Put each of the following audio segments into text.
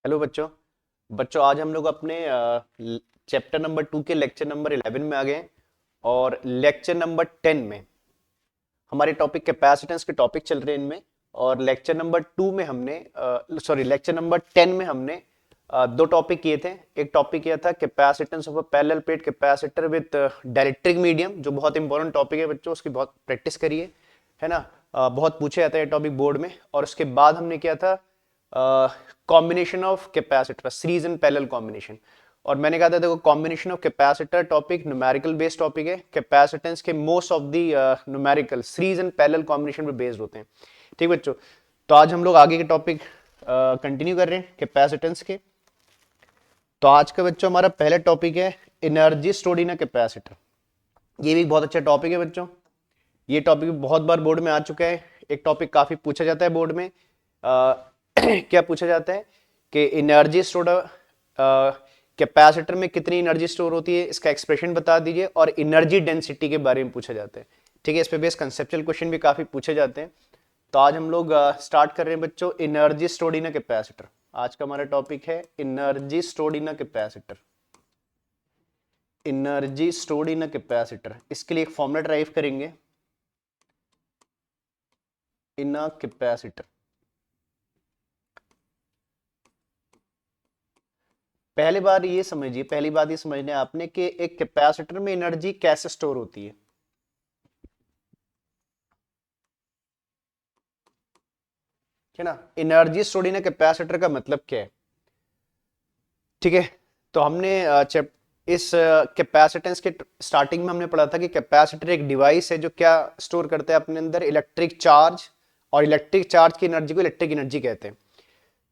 Hello बच्चों। बच्चों आज हम लोग अपने चैप्टर नंबर 2 के लेक्चर नंबर 11 में आ गए हैं। और लेक्चर नंबर 10 में हमारे टॉपिक कैपेसिटेंस के टॉपिक चल रहे हैं इनमें। और लेक्चर नंबर 2 में हमने लेक्चर नंबर 10 में हमने दो टॉपिक किए थे। एक टॉपिक किया था capacitance of a parallel plate capacitor with dielectric medium, जो बहुत इंपॉर्टेंट टॉपिक है बच्चों, उसकी बहुत प्रैक्टिस करिए, है ना। बहुत पूछे जाता है ये टॉपिक बोर्ड में। और उसके बाद हमने किया था combination of capacitor, series and parallel combination. और मैंने कहा था देखो, combination of capacitor topic numerical based topic है। कैपेसिटेंस के most of the numerical series and parallel combination पे बेस्ड होते हैं। ठीक बच्चों, तो आज हम लोग आगे के टॉपिक कंटिन्यू कर रहे हैं कैपेसिटेंस के। तो आज का बच्चों हमारा पहला टॉपिक है energy stored in a capacitor. ये भी बहुत अच्छा टॉपिक है बच्चों। ये टॉपिक बहुत बार बोर्ड में आ चुका है। एक टॉपिक काफी पूछा जाता है बोर्ड में। क्या पूछा जाता है कि एनर्जी स्टोर्ड कैपेसिटर में कितनी एनर्जी स्टोर होती है, इसका एक्सप्रेशन बता दीजिए। और एनर्जी डेंसिटी के बारे में पूछा जाता है। ठीक है, इस पे बेस कंसेप्चुअल क्वेश्चन भी काफी पूछे जाते हैं। तो आज हम लोग स्टार्ट कर रहे हैं बच्चों energy stored in a capacitor. आज का हमारा टॉपिक है energy stored in a capacitor. Energy stored in a capacitor, इसके लिए एक फॉर्मूला ड्राइव करेंगे। इन अ कैपेसिटर, पहली बात ये समझने आपने कि एक कैपेसिटर में एनर्जी कैसे स्टोर होती है ना। एनर्जी स्टोर्ड इन कैपेसिटर का मतलब क्या है? ठीक है, तो हमने इस कैपेसिटेंस के स्टार्टिंग में हमने पढ़ा था कि कैपेसिटर एक डिवाइस है जो क्या स्टोर करता है अपने अंदर, इलेक्ट्रिक चार्ज। और इलेक्ट्रिक चार्ज की एनर्जी को इलेक्ट्रिक एनर्जी कहते हैं।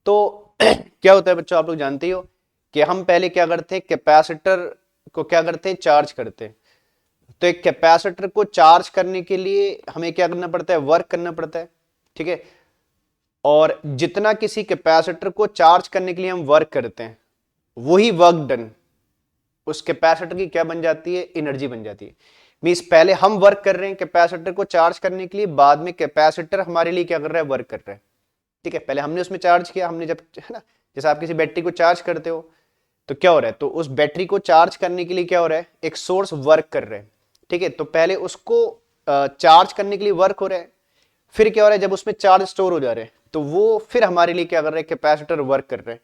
तो क्या होता है बच्चों, आप लोग जानते ही हो कि हम पहले क्या करते हैं, कैपेसिटर को क्या करते हैं, चार्ज करते हैं। तो एक कैपेसिटर को चार्ज करने के लिए हमें क्या करना पड़ता है, वर्क करना पड़ता है। ठीक है, और जितना किसी कैपेसिटर को चार्ज करने के लिए हम वर्क करते हैं, वही वर्क डन उस कैपेसिटर की क्या बन जाती है, एनर्जी बन जाती है। मींस पहले हम वर्क कर रहे हैं कैपेसिटर को चार्ज करने के लिए, बाद में कैपेसिटर हमारे लिए क्या कर रहा है, वर्क कर रहा है। ठीक है, पहले हमने उसमें चार्ज किया, हमने जब, है ना, जैसे आप किसी बैटरी को चार्ज करते हो तो क्या हो रहा है, तो उस बैटरी को चार्ज करने के लिए क्या हो रहा है, एक सोर्स वर्क कर रहा है। ठीक है, तो पहले उसको चार्ज करने के लिए वर्क हो रहा है। फिर क्या हो रहा है, जब उसमें चार्ज स्टोर हो जा रहे हैं तो वो फिर हमारे लिए क्या कर रहा है, कैपेसिटर वर्क कर रहे हैं।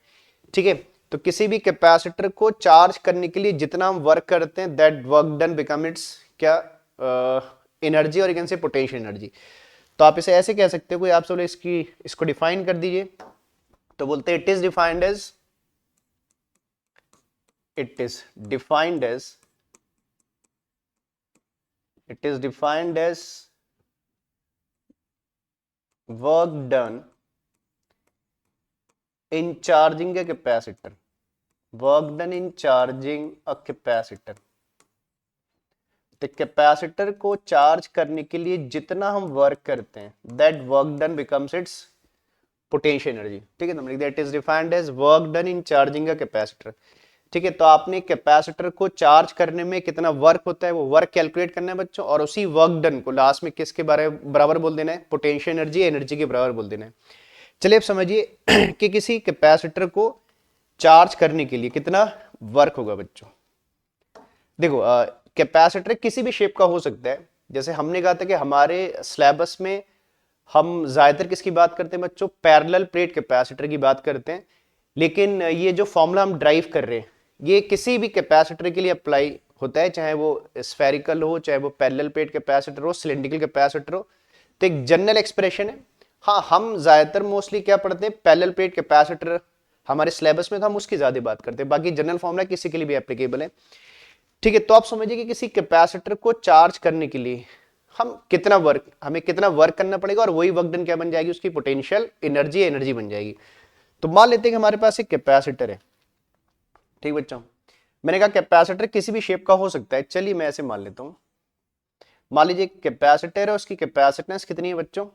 ठीक है, तो किसी भी कैपेसिटर को चार्ज करने के लिए जितना हम वर्क करते हैं, that work done become it's क्या, एनर्जी, और इनसे पोटेंशियल एनर्जी। तो आप इसे ऐसे कह सकते हो, कोई आपसे बोले इसकी इसको डिफाइन कर दीजिए, तो बोलते हैं it is defined as it is defined as work done in charging a capacitor. Work done in charging a capacitor. तो कैपेसिटर को चार्ज करने के लिए जितना हम वर्क करते हैं, that work done becomes its potential energy. ठीक है, तो हमने that is defined as work done in charging a capacitor. ठीक है, तो आपने कैपेसिटर को चार्ज करने में कितना वर्क होता है, वो वर्क कैलकुलेट करना है बच्चों, और उसी वर्क डन को लास्ट में किसके बराबर बोल देना है, पोटेंशियल एनर्जी, एनर्जी के बराबर बोल देना है। चलिए अब समझिए कि किसी कैपेसिटर को चार्ज करने के लिए कितना वर्क होगा बच्चों। देखो, कैपेसिटर किसी भी शेप का हो सकता है। जैसे हमने कहा था कि हमारे सिलेबस में हम ज्यादातर किसकी बात करते हैं बच्चों, पैरेलल प्लेट कैपेसिटर की बात करते हैं। लेकिन ये जो फॉर्मूला हम ड्राइव कर रहे हैं, ये किसी भी कैपेसिटर के लिए अप्लाई होता है, चाहे वो स्फेरिकल हो, चाहे वो पैरेलल प्लेट कैपेसिटर हो, सिलिंड्रिकल कैपेसिटर हो। तो एक जनरल एक्सप्रेशन है। हाँ, हम ज्यादातर मोस्टली क्या पढ़ते हैं, पैरेलल प्लेट कैपेसिटर हमारे सिलेबस में, तो हम उसकी ज्यादा बात करते हैं। बाकी जनरल फॉर्मूला किसी के लिए भी एप्लीकेबल है। ठीक है, तो आप समझिए कि किसी कैपेसिटर को चार्ज करने के लिए हमें कितना वर्क करना पड़ेगा, और वही वर्क डन क्या बन जाएगी, उसकी पोटेंशियल एनर्जी, एनर्जी बन जाएगी। तो मान लेते हैं कि हमारे पास एक कैपेसिटर है। ठीक बच्चों, मैंने कहा कैपेसिटर किसी भी शेप का हो सकता है। चलिए मैं ऐसे मान लेता हूं, मान लीजिए कैपेसिटर है, उसकी कैपेसिटेंस कितनी है बच्चों,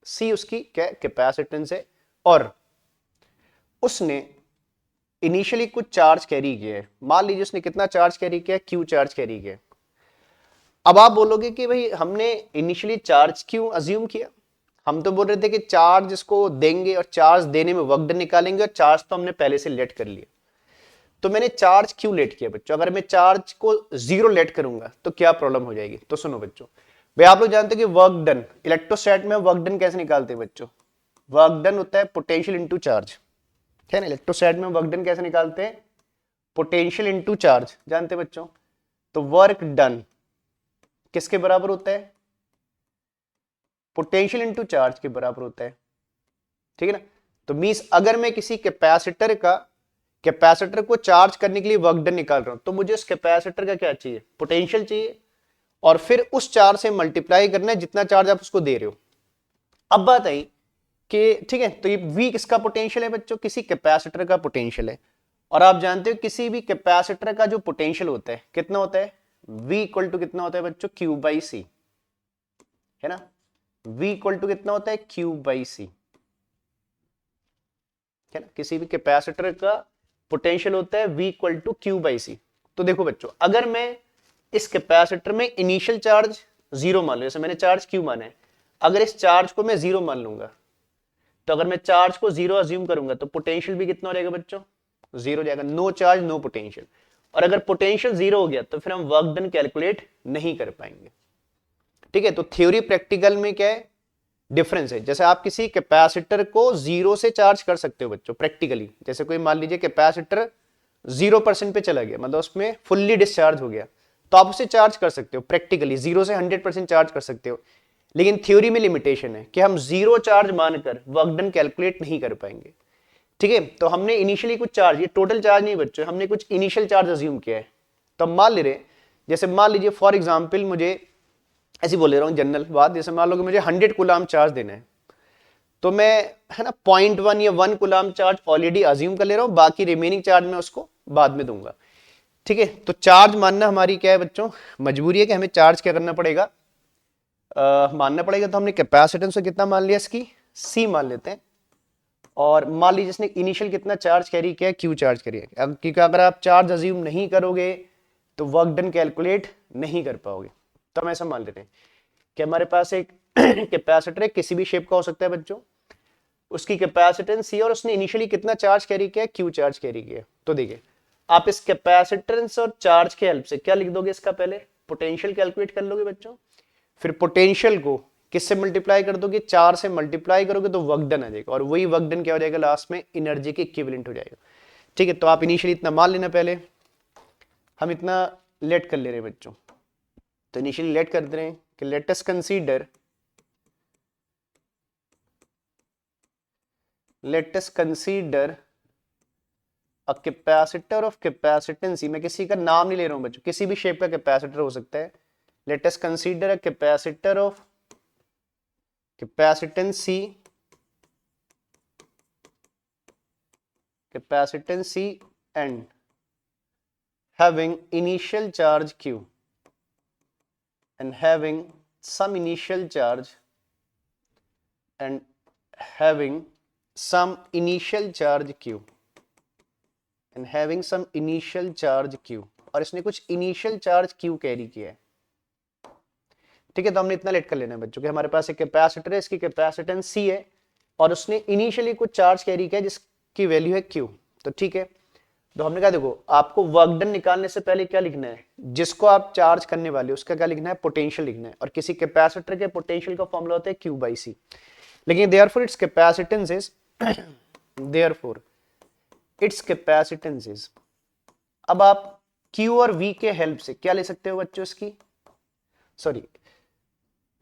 सी उसकी क्या कैपेसिटेंस है। और उसने इनिशियली कुछ चार्ज कैरी किया है। मान लीजिए उसने कितना चार्ज कैरी किया, क्यू चार्ज कैरी किया। अब आप बोलोगे कि भाई हमने इनिशियली चार्ज क्यों अज्यूम किया। हम तो बोल रहे थे कि चार्ज इसको देंगे और चार्ज देने में वर्क डन निकालेंगे, और चार्ज तो हमने पहले से लेट कर लिया। तो मैंने चार्ज क्यों लेट किया बच्चों? अगर मैं चार्ज को 0 लेट करूंगा तो क्या प्रॉब्लम हो जाएगी? तो सुनो बच्चों, भाई आप लोग जानते हो कि वर्क डन, इलेक्ट्रोस्टैट में वर्क डन कैसे निकालते हैं बच्चों? वर्क डन होता है पोटेंशियल इनटू चार्ज, है ना। इलेक्ट्रोस्टैट में वर्क डन कैसे निकालते हैं? पोटेंशियल इनटू चार्ज, जानते हैं बच्चों। तो वर्क डन किसके बराबर होता है? पोटेंशियल इनटू चार्ज के बराबर होता है, ठीक है ना। तो मींस अगर मैं किसी कैपेसिटर को चार्ज करने के लिए वर्क डन निकाल रहा हूं, तो मुझे उस कैपेसिटर का क्या चाहिए? पोटेंशियल चाहिए, और फिर उस चार्ज से मल्टीप्लाई करना है जितना चार्ज आप उसको दे रहे हो। अब बात आई कि ठीक है, तो ये V किसका पोटेंशियल है बच्चों? किसी कैपेसिटर का पोटेंशियल है। और आप जानते हो किसी भी कैपेसिटर का जो पोटेंशियल होता है कितना होता है? V इक्वल टू कितना होता है बच्चों? Q बाई सी, है ना। V इक्वल टू कितना होता है? Q बाई सी, है ना। किसी भी कैपेसिटर का पोटेंशियल होता है V equal to Q by C. तो देखो बच्चों, अगर मैं इस कैपेसिटर में इनिशियल चार्ज 0 मान लूं, जैसे मैंने चार्ज Q माना है, अगर इस चार्ज को मैं 0 मान लूंगा, तो अगर मैं चार्ज को 0 अज्यूम करूंगा तो पोटेंशियल भी कितना हो जाएगा बच्चों? 0 हो जाएगा। No charge no potential. और अगर पोटेंशियल 0 हो गया तो फिर हम वर्क डन कैलकुलेट नहीं कर पाएंगे, ठीक है। तो थ्योरी प्रैक्टिकल में क्या है? डिफरेंस है। जैसे आप किसी कैपेसिटर को 0 से चार्ज कर सकते हो बच्चों प्रैक्टिकली, जैसे कोई मान लीजिए कैपेसिटर 0% पे चला गया, मतलब उसमें फुल्ली डिस्चार्ज हो गया, तो आप उसे चार्ज कर सकते हो प्रैक्टिकली, 0 से 100% चार्ज कर सकते हो। लेकिन थ्योरी में लिमिटेशन है कि हम 0 चार्ज मानकर वर्क डन कैलकुलेट नहीं कर पाएंगे, ठीक है। तो हमने इनिशियली कुछ चार्ज, ये टोटल चार्ज नहीं बच्चों, हमने कुछ इनिशियल चार्ज अज्यूम किया है। तो मान ले रहे, जैसे मान लीजिए फॉर एग्जाम्पल, मुझे ऐसी बोल ले रहा हूँ जनरल बात, जैसे मान लो कि मुझे 100 कूलाम चार्ज देना है, तो मैं, है ना, 0.1 या 1 कूलाम चार्ज ऑलरेडी अज्यूम कर ले रहा हूँ, बाकी रिमेनिंग चार्ज मैं उसको बाद में दूंगा, ठीक है। तो चार्ज मानना हमारी क्या है बच्चों? मजबूरी है कि हमें चार्ज क्या करना पड़ेगा? मानना पड़ेगा। तो हमने कैपेसिटेंस कितना मान लिया? इसकी C मान लेते हैं। और मान लीजिए इसने इनिशियल कितना चार्ज कैरी किया? Q चार्ज कैरी किया। क्योंकि अगर आप चार्ज अज्यूम नहीं करोगे तो वर्क डन कैलकुलेट नहीं कर पाओगे। तो हम ऐसा मान लेते हैं कि हमारे पास एक कैपेसिटर है, किसी भी शेप का हो सकता है बच्चों, उसकी कैपेसिटेंस C और उसने इनिशियली कितना चार्ज कैरी किया? Q चार्ज कैरी किया। तो देखिए, आप इस कैपेसिटेंस और चार्ज के हेल्प से क्या लिख दोगे? इसका पहले पोटेंशियल कैलकुलेट कर लोगे बच्चों, फिर पोटेंशियल को किससे मल्टीप्लाई कर दोगे? 4 से मल्टीप्लाई करोगे तो वर्क डन आ जाएगा, और वही वर्क डन क्या हो जाएगा? लास्ट में एनर्जी के इक्विवेलेंट हो जाएगा, ठीक है। तो आप इनिशियली इतना मान लेना, पहले हम इतना लेट कर ले रहे हैं बच्चों। तो इनिशियली लेट कर दे रहे हैं कि let us consider a capacitor of capacitance. मैं किसी का नाम नहीं ले रहा हूं बच्चों, किसी भी शेप का कैपेसिटर हो सकता है। Let us consider a capacitor of capacitance C and having initial charge Q and having some initial charge and having some initial charge Q and having some initial charge Q, और इसने कुछ initial charge Q carry किया है, ठीक है। तो हमने इतना लेट कर लेना है बच्चों कि हमारे पास एक कैपेसिटर है, इसकी कैपेसिटेंस C है और उसने इनिशियली कुछ चार्ज कैरी किया जिसकी वैल्यू है Q। तो ठीक है, तो हमने कहा देखो, आपको वर्क डन निकालने से पहले क्या लिखना है? जिसको आप चार्ज करने वाले हो उसका क्या लिखना है? पोटेंशियल लिखना है। और किसी कैपेसिटर के पोटेंशियल का फॉर्मूला होता है Q बाई C। लेकिन therefore it's capacitance is therefore it's capacitance is, अब आप Q और V के हेल्प से क्या ले सकते हो बच्चों? इसकी sorry,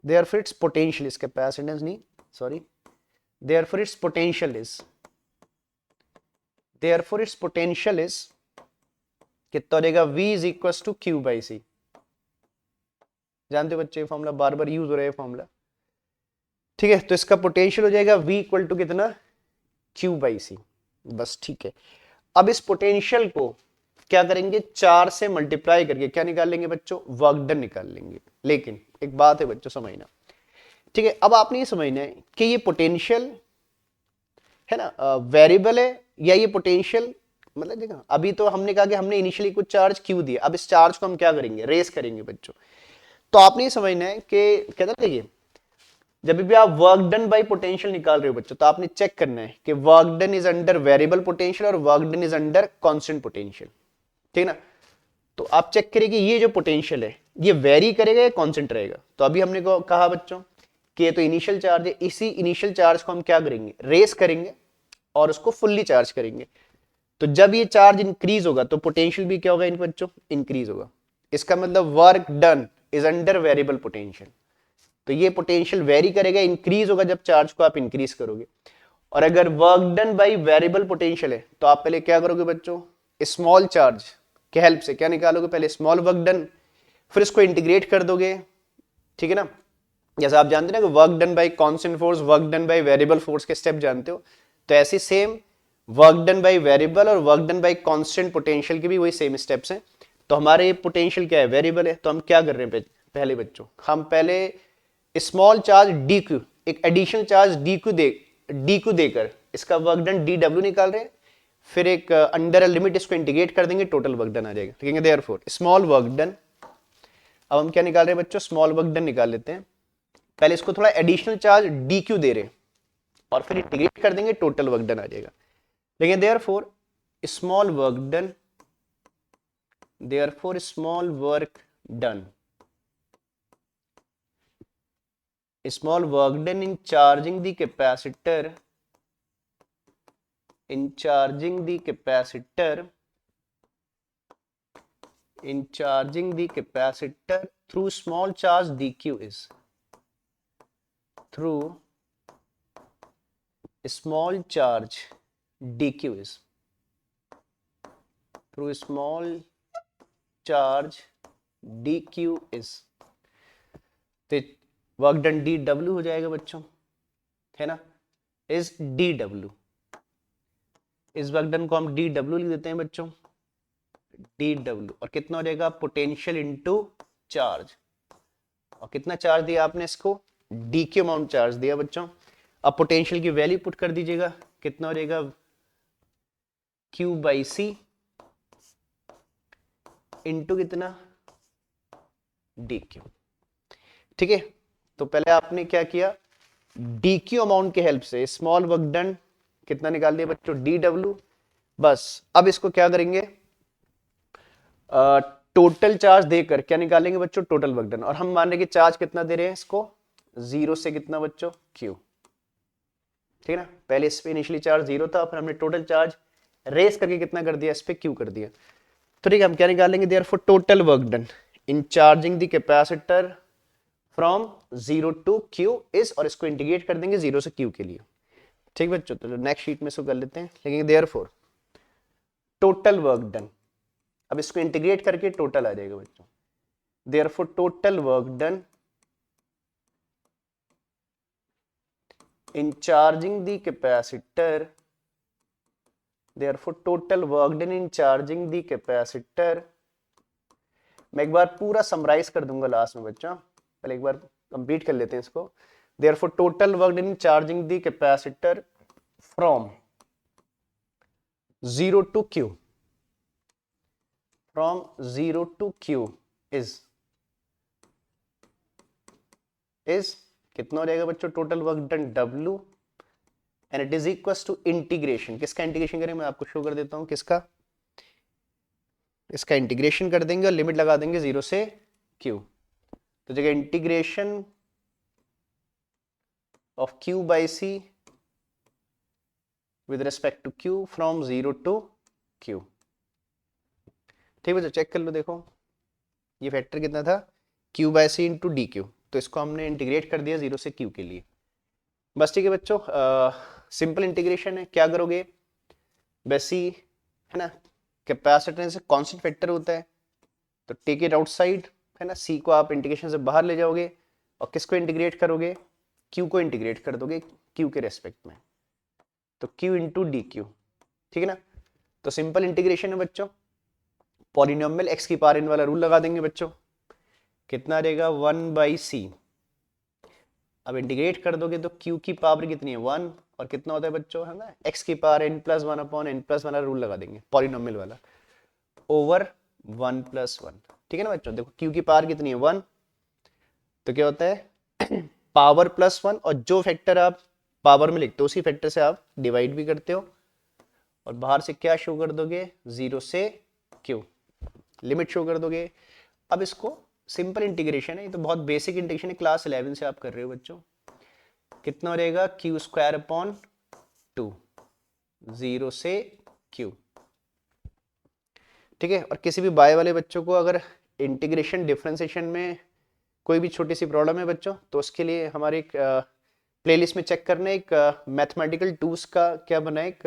therefore its potential is capacitance नहीं, sorry, therefore its potential is कितना हो जाएगा? V is equals to Q by C। जानते हो बच्चे फॉर्मूला, बार बार यूज हो रहा है फॉर्मूला, ठीक है। तो इसका पोटेंशियल हो जाएगा V इक्वल टू कितना? Q by C, बस, ठीक है। अब इस पोटेंशियल को क्या करेंगे? 4 से मल्टीप्लाई करके क्या निकाल लेंगे बच्चों? वर्क डन निकाल लेंगे। लेकिन एक बात है बच्चों समझना, ठीक है। अब आपने ये समझना है कि ये पोटेंशियल है ना वेरिएबल है, या ये पोटेंशियल, मतलब देखो अभी तो हमने कहा कि हमने इनिशियली कुछ चार्ज Q दिया, अब इस चार्ज को हम क्या करेंगे? रेस करेंगे बच्चों। तो आपने ये समझना है कि कहते हैं देखिए, जब भी आप वर्क डन बाई पोटेंशियल निकाल रहे हो बच्चों, तो आपने चेक करना है कि work done is under variable potential और work done is under constant potential, ठीक ना। तो आप चेक करिए कि ये जो पोटेंशियल है ये वेरी करेगा या कांस्टेंट रहेगा। तो अभी हमने कहा बच्चों कि ये तो इनिशियल चार्ज है, इसी इनिशियल चार्ज को हम क्या करेंगे, रेस करेंगे और उसको फुल्ली चार्ज करेंगे। तो जब ये चार्ज इंक्रीज होगा तो पोटेंशियल भी क्या होगा इन बच्चों, इंक्रीज होगा। इसका मतलब work done is under variable potential. तो ये पोटेंशियल वेरी करेगा, इंक्रीज होगा जब चार्ज को आप इंक्रीज करोगे। और अगर work done by variable potential है तो आप पहले क्या करोगे बच्चों, स्मॉल चार्ज के हेल्प से क्या निकालोगे, पहले स्मॉल वर्क डन, फिर इसको इंटीग्रेट कर दोगे, ठीक है ना। जैसा आप जानते हैं ना कि work done by constant force, work done by variable force के स्टेप जानते हो, तो ऐसे same work done by variable और work done by constant potential के भी वही सेम स्टेप्स हैं। तो हमारे पोटेंशियल क्या है, वेरिएबल है, तो हम क्या कर रहे हैं पहले बच्चों, हम पहले स्मॉल चार्ज डी क्यू, एक एडिशनल चार्ज डी क्यू देकर इसका वर्क डन डी डब्ल्यू निकाल रहे हैं, फिर एक अंडर लिमिट इसको इंटीग्रेट कर देंगे, टोटल वर्क डन आ जाएगा, ठीक है। देयरफॉर स्मॉल वर्क डन, अब हम क्या निकाल रहे हैं बच्चों, स्मॉल वर्क डन निकाल लेते हैं। पहले इसको थोड़ा एडिशनल चार्ज डी क्यू दे रहे हैं और फिर इंटीग्रेट कर देंगे, टोटल वर्क डन आ जाएगा। लेकिन therefore small work done, therefore small work done, small work done in charging the capacitor, in charging the capacitor, in charging the capacitor through small charge dq is, through small charge dq is, through small charge dq is, तो work done D W हो जाएगा बच्चों, है ना, is D W. इस work done को हम D W लिख देते हैं बच्चों, डी डब्ल्यू, और कितना हो जाएगा, पोटेंशियल इनटू चार्ज। और कितना चार्ज दिया आपने इसको, डी क्यू अमाउंट चार्ज दिया बच्चों। अब पोटेंशियल की वैल्यू पुट कर दीजिएगा, कितना हो जाएगा, क्यू बाई सी इंटू कितना, डी क्यू, ठीक है। तो पहले आपने क्या किया, डी क्यू अमाउंट के हेल्प से स्मॉल वर्क डन कितना निकाल दिया बच्चों, डी डब्ल्यू। बस अब इसको क्या करेंगे, टोटल चार्ज देकर क्या निकालेंगे बच्चों, टोटल वर्क डन। और हम मान रहे कि चार्ज कितना दे रहे हैं इसको, 0 से कितना बच्चों, क्यू, ठीक है ना। पहले इस पे इनिशियली चार्ज 0 था, फिर हमने टोटल चार्ज रेस करके कितना कर दिया, इस पे क्यू कर दिया। तो ठीक है, हम क्या निकालेंगे, therefore total work done in charging the capacitor from 0 to Q is, और इसको इंटीग्रेट कर देंगे 0 से क्यू के लिए, ठीक बच्चों। तो नेक्स्ट शीट में इसको कर लेते हैं, लेकिन देयरफॉर टोटल वर्क डन, अब इसको इंटीग्रेट करके टोटल आ जाएगा बच्चों। Therefore total work done in charging the capacitor, therefore total work done in charging the capacitor. मैं एक बार पूरा समराइज कर दूंगा लास्ट में बच्चों, पहले एक बार कंप्लीट कर लेते हैं इसको। Therefore total work done in charging the capacitor from 0 to Q, from 0 to Q is कितना हो जाएगा बच्चों, total work done W, and it is equal to integration, किसका इंटीग्रेशन करें, मैं आपको शो कर देता हूं किसका, इसका इंटीग्रेशन कर देंगे और लिमिट लगा देंगे 0 से Q। तो जगह integration of Q by C with respect to Q from 0 to Q, ठीक है। चेक कर लो, देखो ये फैक्टर कितना था, Q by C into d Q, तो इसको हमने इंटीग्रेट कर दिया 0 से Q के लिए, बस, ठीक है बच्चों। सिंपल इंटीग्रेशन है, क्या करोगे, वैसी है ना, कैपेसिटेंस कांस्टेंट फैक्टर होता है, तो टेक इट आउटसाइड, है ना, सी को आप इंटीग्रेशन से बाहर ले जाओगे और किसको इंटीग्रेट करोगे, क्यू को इंटीग्रेट कर दोगे क्यू के रेस्पेक्ट में, तो क्यू इंटू डी क्यू, ठीक है ना। तो सिंपल इंटीग्रेशन है बच्चों, पॉलिनोमियल एक्स की पावर n वाला रूल लगा देंगे बच्चों, कितना रहेगा 1 बाई सी। अब इंटीग्रेट कर दोगे तो q की पावर कितनी है 1, और कितना होता है बच्चों, है ना, x की power n plus 1 upon n plus 1 rule लगा देंगे पॉलिनोमियल वाला, ओवर 1 प्लस 1, ठीक है ना बच्चों। देखो q की पावर कितनी है 1, तो क्या होता है पावर +1 और जो फैक्टर आप पावर में लिखते हो उसी फैक्टर से आप डिवाइड भी करते हो और बाहर से क्या शो कर दोगे 0 से q लिमिट शो कर दोगे। अब इसको सिंपल इंटीग्रेशन है, ये तो बहुत बेसिक इंटीग्रेशन है, क्लास 11 से आप कर रहे हो बच्चों। कितना हो रहेगा q² 0 से q। ठीक है, और किसी भी बाय वाले बच्चों को अगर इंटीग्रेशन डिफरेंशिएशन में कोई भी छोटी सी प्रॉब्लम है बच्चों, तो उसके लिए हमारे एक प्लेलिस्ट में चेक करना, एक मैथमेटिकल टूल्स का क्या बना है, एक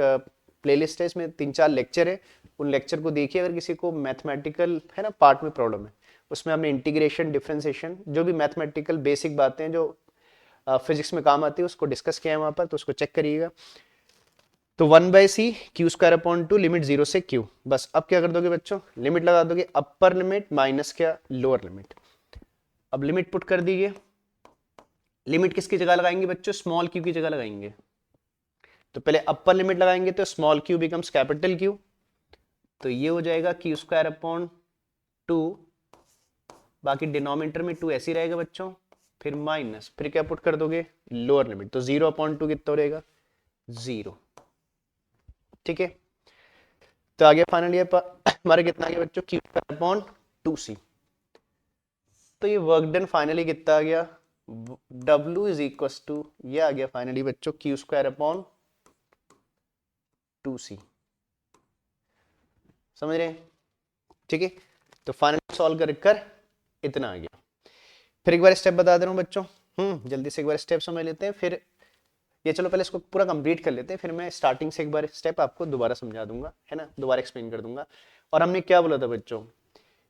प्लेलिस्ट है, इसमें 3-4 लेक्चर है, उन लेक्चर को देखिए अगर किसी को मैथमेटिकल है ना पार्ट में प्रॉब्लम है। उसमें हमने इंटीग्रेशन डिफरेंशिएशन जो भी मैथमेटिकल बेसिक बातें हैं जो फिजिक्स में काम आती है उसको डिस्कस किया है वहां पर, तो उसको चेक करिएगा। तो 1/c q² लिमिट 0 से q। बस अब क्या कर दोगे बच्चों, लिमिट लगा दोगे, अपर लिमिट माइनस क्या लोअर लिमिट। अब लिमिट पुट कर दीजिए। लिमिट किसकी जगह लगाएंगे बच्चों, स्मॉल q की जगह लगाएंगे। तो पहले अपर लिमिट लगाएंगे तो small q becomes capital Q, तो ये हो जाएगा q²/2, बाकी डिनोमिनेटर में 2 ऐसे ही रहेगा बच्चों, फिर माइनस, फिर क्या पुट कर दोगे लोअर लिमिट, तो 0/2 कितना रहेगा 0। ठीक है, तो आगे फाइनली हमारे कितना आ गया बच्चों q²/2c। तो ये वर्क डन फाइनली कितना आ गया W इज इक्वल टू, ये आ गया फाइनली बच्चों q²/2c। समझ रहे हैं? ठीक है, तो फाइनली सॉल्व कर इतना आ गया। फिर एक बार स्टेप बता दे रहा हूं बच्चों, जल्दी से एक बार स्टेप समझ लेते हैं, फिर ये चलो पहले इसको पूरा कंप्लीट कर लेते हैं, फिर मैं स्टार्टिंग से एक बार स्टेप आपको दोबारा समझा दूंगा, है ना, दोबारा एक्सप्लेन कर दूंगा। और हमने क्या बोला था बच्चों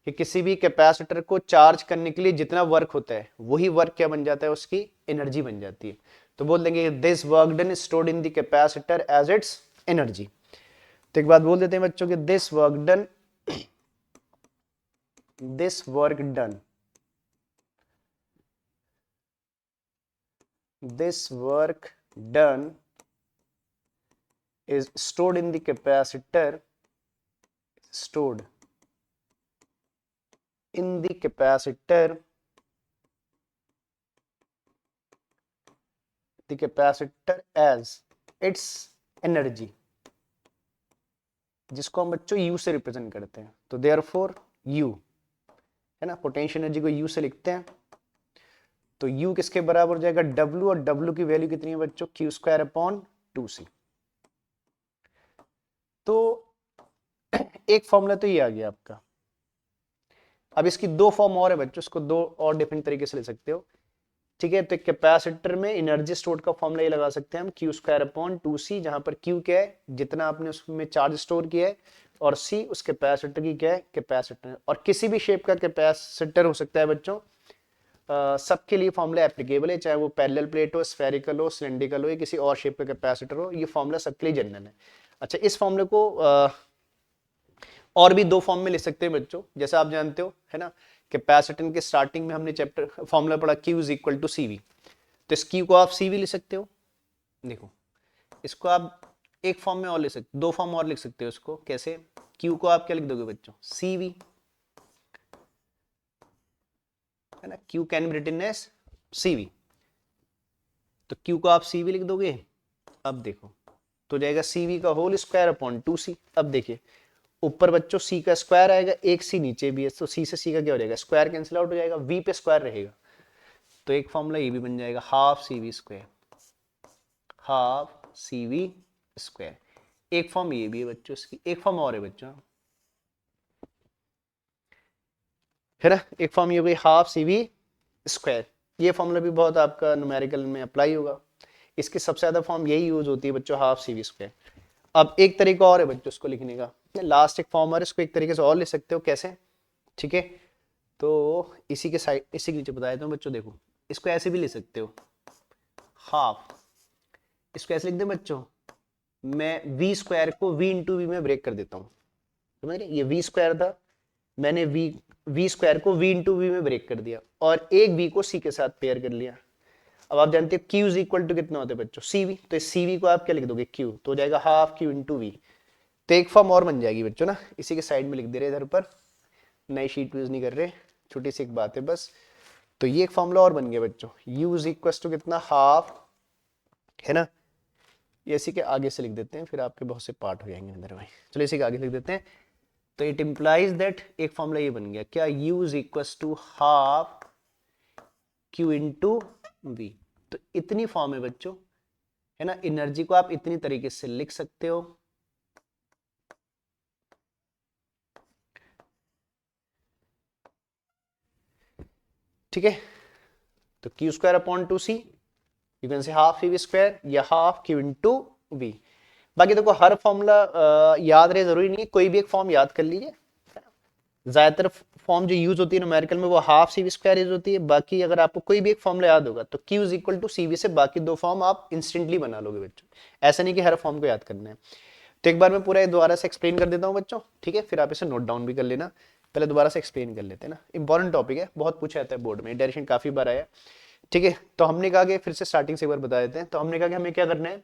कि किसी भी कैपेसिटर को चार्ज करने के लिए जितना वर्क होता है वही वर्क क्या बन जाता है, उसकी एनर्जी बन जाती है। तो बोल देंगे this work done is stored in the capacitor as its energy. तो एक बात बोल देते हैं बच्चों कि this work done this work done is stored in the capacitor, stored in the capacitor as its energy, जिसको हम बच्चों U से रिप्रेजेंट करते हैं। तो therefore U है ना, पोटेंशियल एनर्जी को U से लिखते हैं, तो U किसके बराबर हो जाएगा W, और W की वैल्यू कितनी है बच्चों q²/2c। तो एक फॉर्मूला तो ये आ गया आपका। अब इसकी दो फॉर्म और है बच्चों, इसको दो और डिफरेंट तरीके से ले सकते हो। ठीक है, तो कैपेसिटर में एनर्जी स्टोर का फॉर्मूला ये लगा सकते हैं हम q²/2c, जहां पर q क्या है जितना आपने उसमें चार्ज स्टोर किया है, और c उस कैपेसिटर की क्या है कैपेसिटर। और किसी भी शेप का कैपेसिटर हो सकता है बच्चों, सबके लिए फॉर्मूला एप्लीकेबल है, चाहे वो पैरेलल प्लेट हो, स्फेरिकल हो, सिलेंड्रिकल हो, या किसी और शेप का कैपेसिटर हो, ये फॉर्मूला सबके लिए जनरल है। अच्छा, इस फॉर्मूले को और भी दो फॉर्म में ले सकते हैं बच्चों, जैसा आप जानते हो है ना, कैपेसिटेंस के स्टार्टिंग में हमने चैप्टर फॉर्मूला पढ़ा Q is equal to CV। तो इस Q को आप CV लिख सकते हो। देखो, इसको आप एक फॉर्म में और लिख सकते, दो फॉर्म और लिख सकते हो इसको। कैसे? Q को आप क्या लिख दोगे बच्चों CV, है ना, Q can be written as CV। तो Q को आप CV लिख दोगे। अब देखो तो जाएगा CV का होल स्क्वायर अपॉन 2C। अब देखिए ऊपर बच्चों C का स्क्वायर आएगा, एक C नीचे भी है, तो C से C का क्या हो जाएगा स्क्वायर कैंसिल आउट हो जाएगा, V पे स्क्वायर रहेगा। तो एक फॉर्मूला ये भी बन जाएगा हाफ CV स्क्वायर। एक फॉर्म ये भी है बच्चों इसकी, एक फॉर्म और है बच्चों, है ना, एक फॉर्म ये भी हाफ CV स्क्वायर। ये फॉर्मूला भी बहुत आपका न्यूमेरिकल में अप्लाई होगा। इसकी सबसे ज्यादा फॉर्म यही यूज होती है बच्चों, हाफ CV स्क्वायर। अब एक तरीका और है बच्चों इसको लिखने का, लास्ट एक फॉर्म है, इसको एक तरीके से और लिख सकते हो। कैसे? ठीक है, तो इसी के साइड, इसी के नीचे बता देता हूँ बच्चों। देखो, इसको ऐसे भी लिख सकते हो हाफ, इसको ऐसे लिख दे बच्चों, मैं V स्क्वायर को V इंटू वी में ब्रेक कर देता हूँ। समझ रहे, ये V स्क्वायर था, मैंने V स्क्वायर को V इंटू वी में ब्रेक कर दिया, और एक V को C के साथ पेयर कर लिया। अब आप जानते हो Q इज इक्वल टू कितना होता है बच्चों CV, तो इस CV को आप क्या लिख दोगे Q, तो हो जाएगा हाफ Q इंटू V। तो एक फॉर्म और बन जाएगी बच्चों ना, इसी के साइड में लिख दे रहे इधर पर, नई शीट यूज नहीं कर रहे, छोटी सी एक बात है बस। तो ये एक फॉर्मूला और बन गया बच्चों, U इज इक्वल टू कितना, हाफ, है ना। ये इसी के आगे से लिख देते हैं, फिर आपके बहुत से पार्ट हो जाएंगे अंदर भाई। चलो इसी के आगे लिख देते हैं। तो इट इम्प्लाइज दैट, एक फॉर्मूला ये बन गया क्या, U is equal to half Q into V। तो इतनी फॉर्म है बच्चों, है ना। एनर्जी को आप इतनी तरीके से लिख सकते हो। ठीक है, तो Q square upon 2C, you can say half V square या हाफ Q इंटू V। बाकी देखो हर फॉर्मूला याद रहे जरूरी नहीं है, कोई भी एक फॉर्म याद कर लीजिए। ज्यादातर फॉर्म जो यूज होती है न्यूमेरिकल में वो half C V square use होती है। बाकी अगर आपको कोई भी एक फॉर्मूला याद होगा तो Q is equal to C V से बाकी दो फॉर्म आप इंस्टेंटली बना लोगे बच्चों। ऐसा नहीं कि हर फॉर्म को याद करना है। तो एक बार मैं पूरा दोबारा से एक्सप्लेन कर देता हूँ बच्चों, ठीक है, फिर आप इसे नोट डाउन भी कर लेना। पहले दोबारा से एक्सप्लेन कर लेते हैं ना, इंपॉर्टेंट टॉपिक है, बहुत पूछा जाता है बोर्ड में, डायरेक्शन काफी बार आया। ठीक है, तो हमने कहा कि फिर से स्टार्टिंग से एक बार बता देते हैं। तो हमने कहा कि हमें क्या करना है,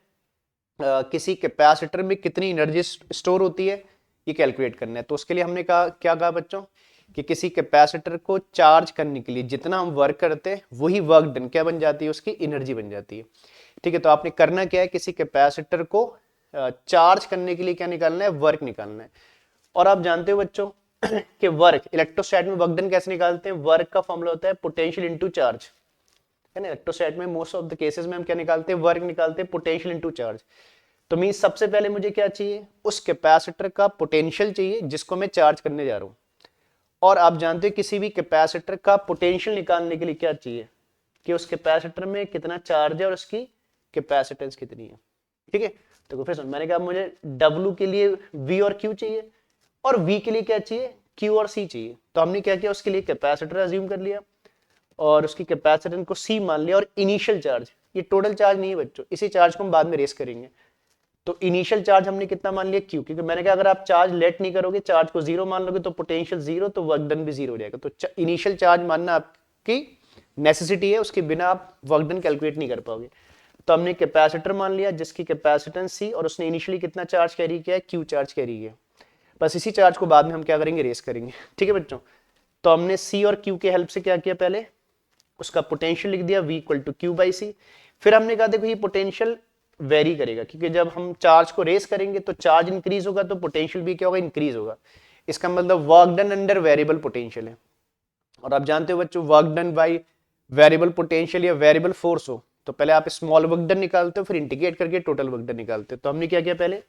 किसी कैपेसिटर में कितनी एनर्जी स्टोर होती है ये कैलकुलेट करना है। तो उसके लिए हमने कहा, क्या कहा बच्चों, कि किसी कैपेसिटर को चार्ज करने के लिए जितना हम वर्क करते हैं वही वर्क डन क्या बन जाती है, उसकी एनर्जी बन जाती है। ठीक है, तो आपने करना क्या है, किसी कैपेसिटर को चार्ज करने के लिए क्या निकालना है, वर्क निकालना है। और आप जानते हो बच्चों कि वर्क, इलेक्ट्रोस्टैट में वर्क डन कैसे निकालते हैं, वर्क का फॉर्मूला होता है पोटेंशियल इनटू चार्ज, है ना। इलेक्ट्रोस्टैट में मोस्ट ऑफ द केसेस में हम क्या निकालते हैं, वर्क निकालते हैं पोटेंशियल इनटू चार्ज। तो मीन सबसे पहले मुझे क्या चाहिए, उस कैपेसिटर का पोटेंशियल चाहिए जिसको मैं चार्ज करने जा रहा हूं। और आप जानते हो किसी भी कैपेसिटर का पोटेंशियल निकालने के लिए क्या चाहिए, कि उस कैपेसिटर में कितना चार्ज है और उसकी कैपेसिटेंस कितनी है। ठीक है, तो फिर मैंने कहा मुझे W के लिए V और Q चाहिए, और V के लिए क्या चाहिए, Q और C चाहिए। तो हमने क्या किया, उसके लिए कैपेसिटर अज्यूम कर लिया और उसकी कैपेसिटेंस को C मान लिया, और इनिशियल चार्ज, ये टोटल चार्ज नहीं है बच्चों, इसी चार्ज को हम बाद में रेस करेंगे। तो इनिशियल चार्ज हमने कितना मान लिया, Q, क्योंकि मैंने कहा अगर आप चार्ज लेट नहीं करोगे, चार्ज को जीरो मान लोगे तो पोटेंशियल जीरो, तो वर्क डन भी जीरो हो जाएगा। तो इनिशियल चार्ज मानना आपकी नेसेसिटी है, उसके बिना आप वर्क डन कैलकुलेट नहीं कर पाओगे। तो हमने कैपेसिटर मान लिया जिसकी कैपेसिटेंस C, और उसने इनिशियली कितना चार्ज कैरी किया है, Q चार्ज कैरी किया। बस इसी चार्ज को बाद में हम क्या करेंगे, रेस करेंगे। ठीक है बच्चों, तो हमने C और Q के हेल्प से क्या किया, पहले उसका पोटेंशियल लिख दिया V equal to Q by C। फिर हमने कहा देखो ये पोटेंशियल वेरी करेगा, क्योंकि जब हम चार्ज को रेस करेंगे तो चार्ज इंक्रीज होगा तो पोटेंशियल भी क्या होगा, इंक्रीज होगा। इसका मतलब work done under variable potential है। और आप जानते हो बच्चों, work done by variable potential या वेरिएबल फोर्स हो तो पहले आप स्मॉल वर्क डन निकालते हो, फिर इंटीग्रेट करके टोटल वर्क डन निकालते हो। तो हमने क्या किया, पहले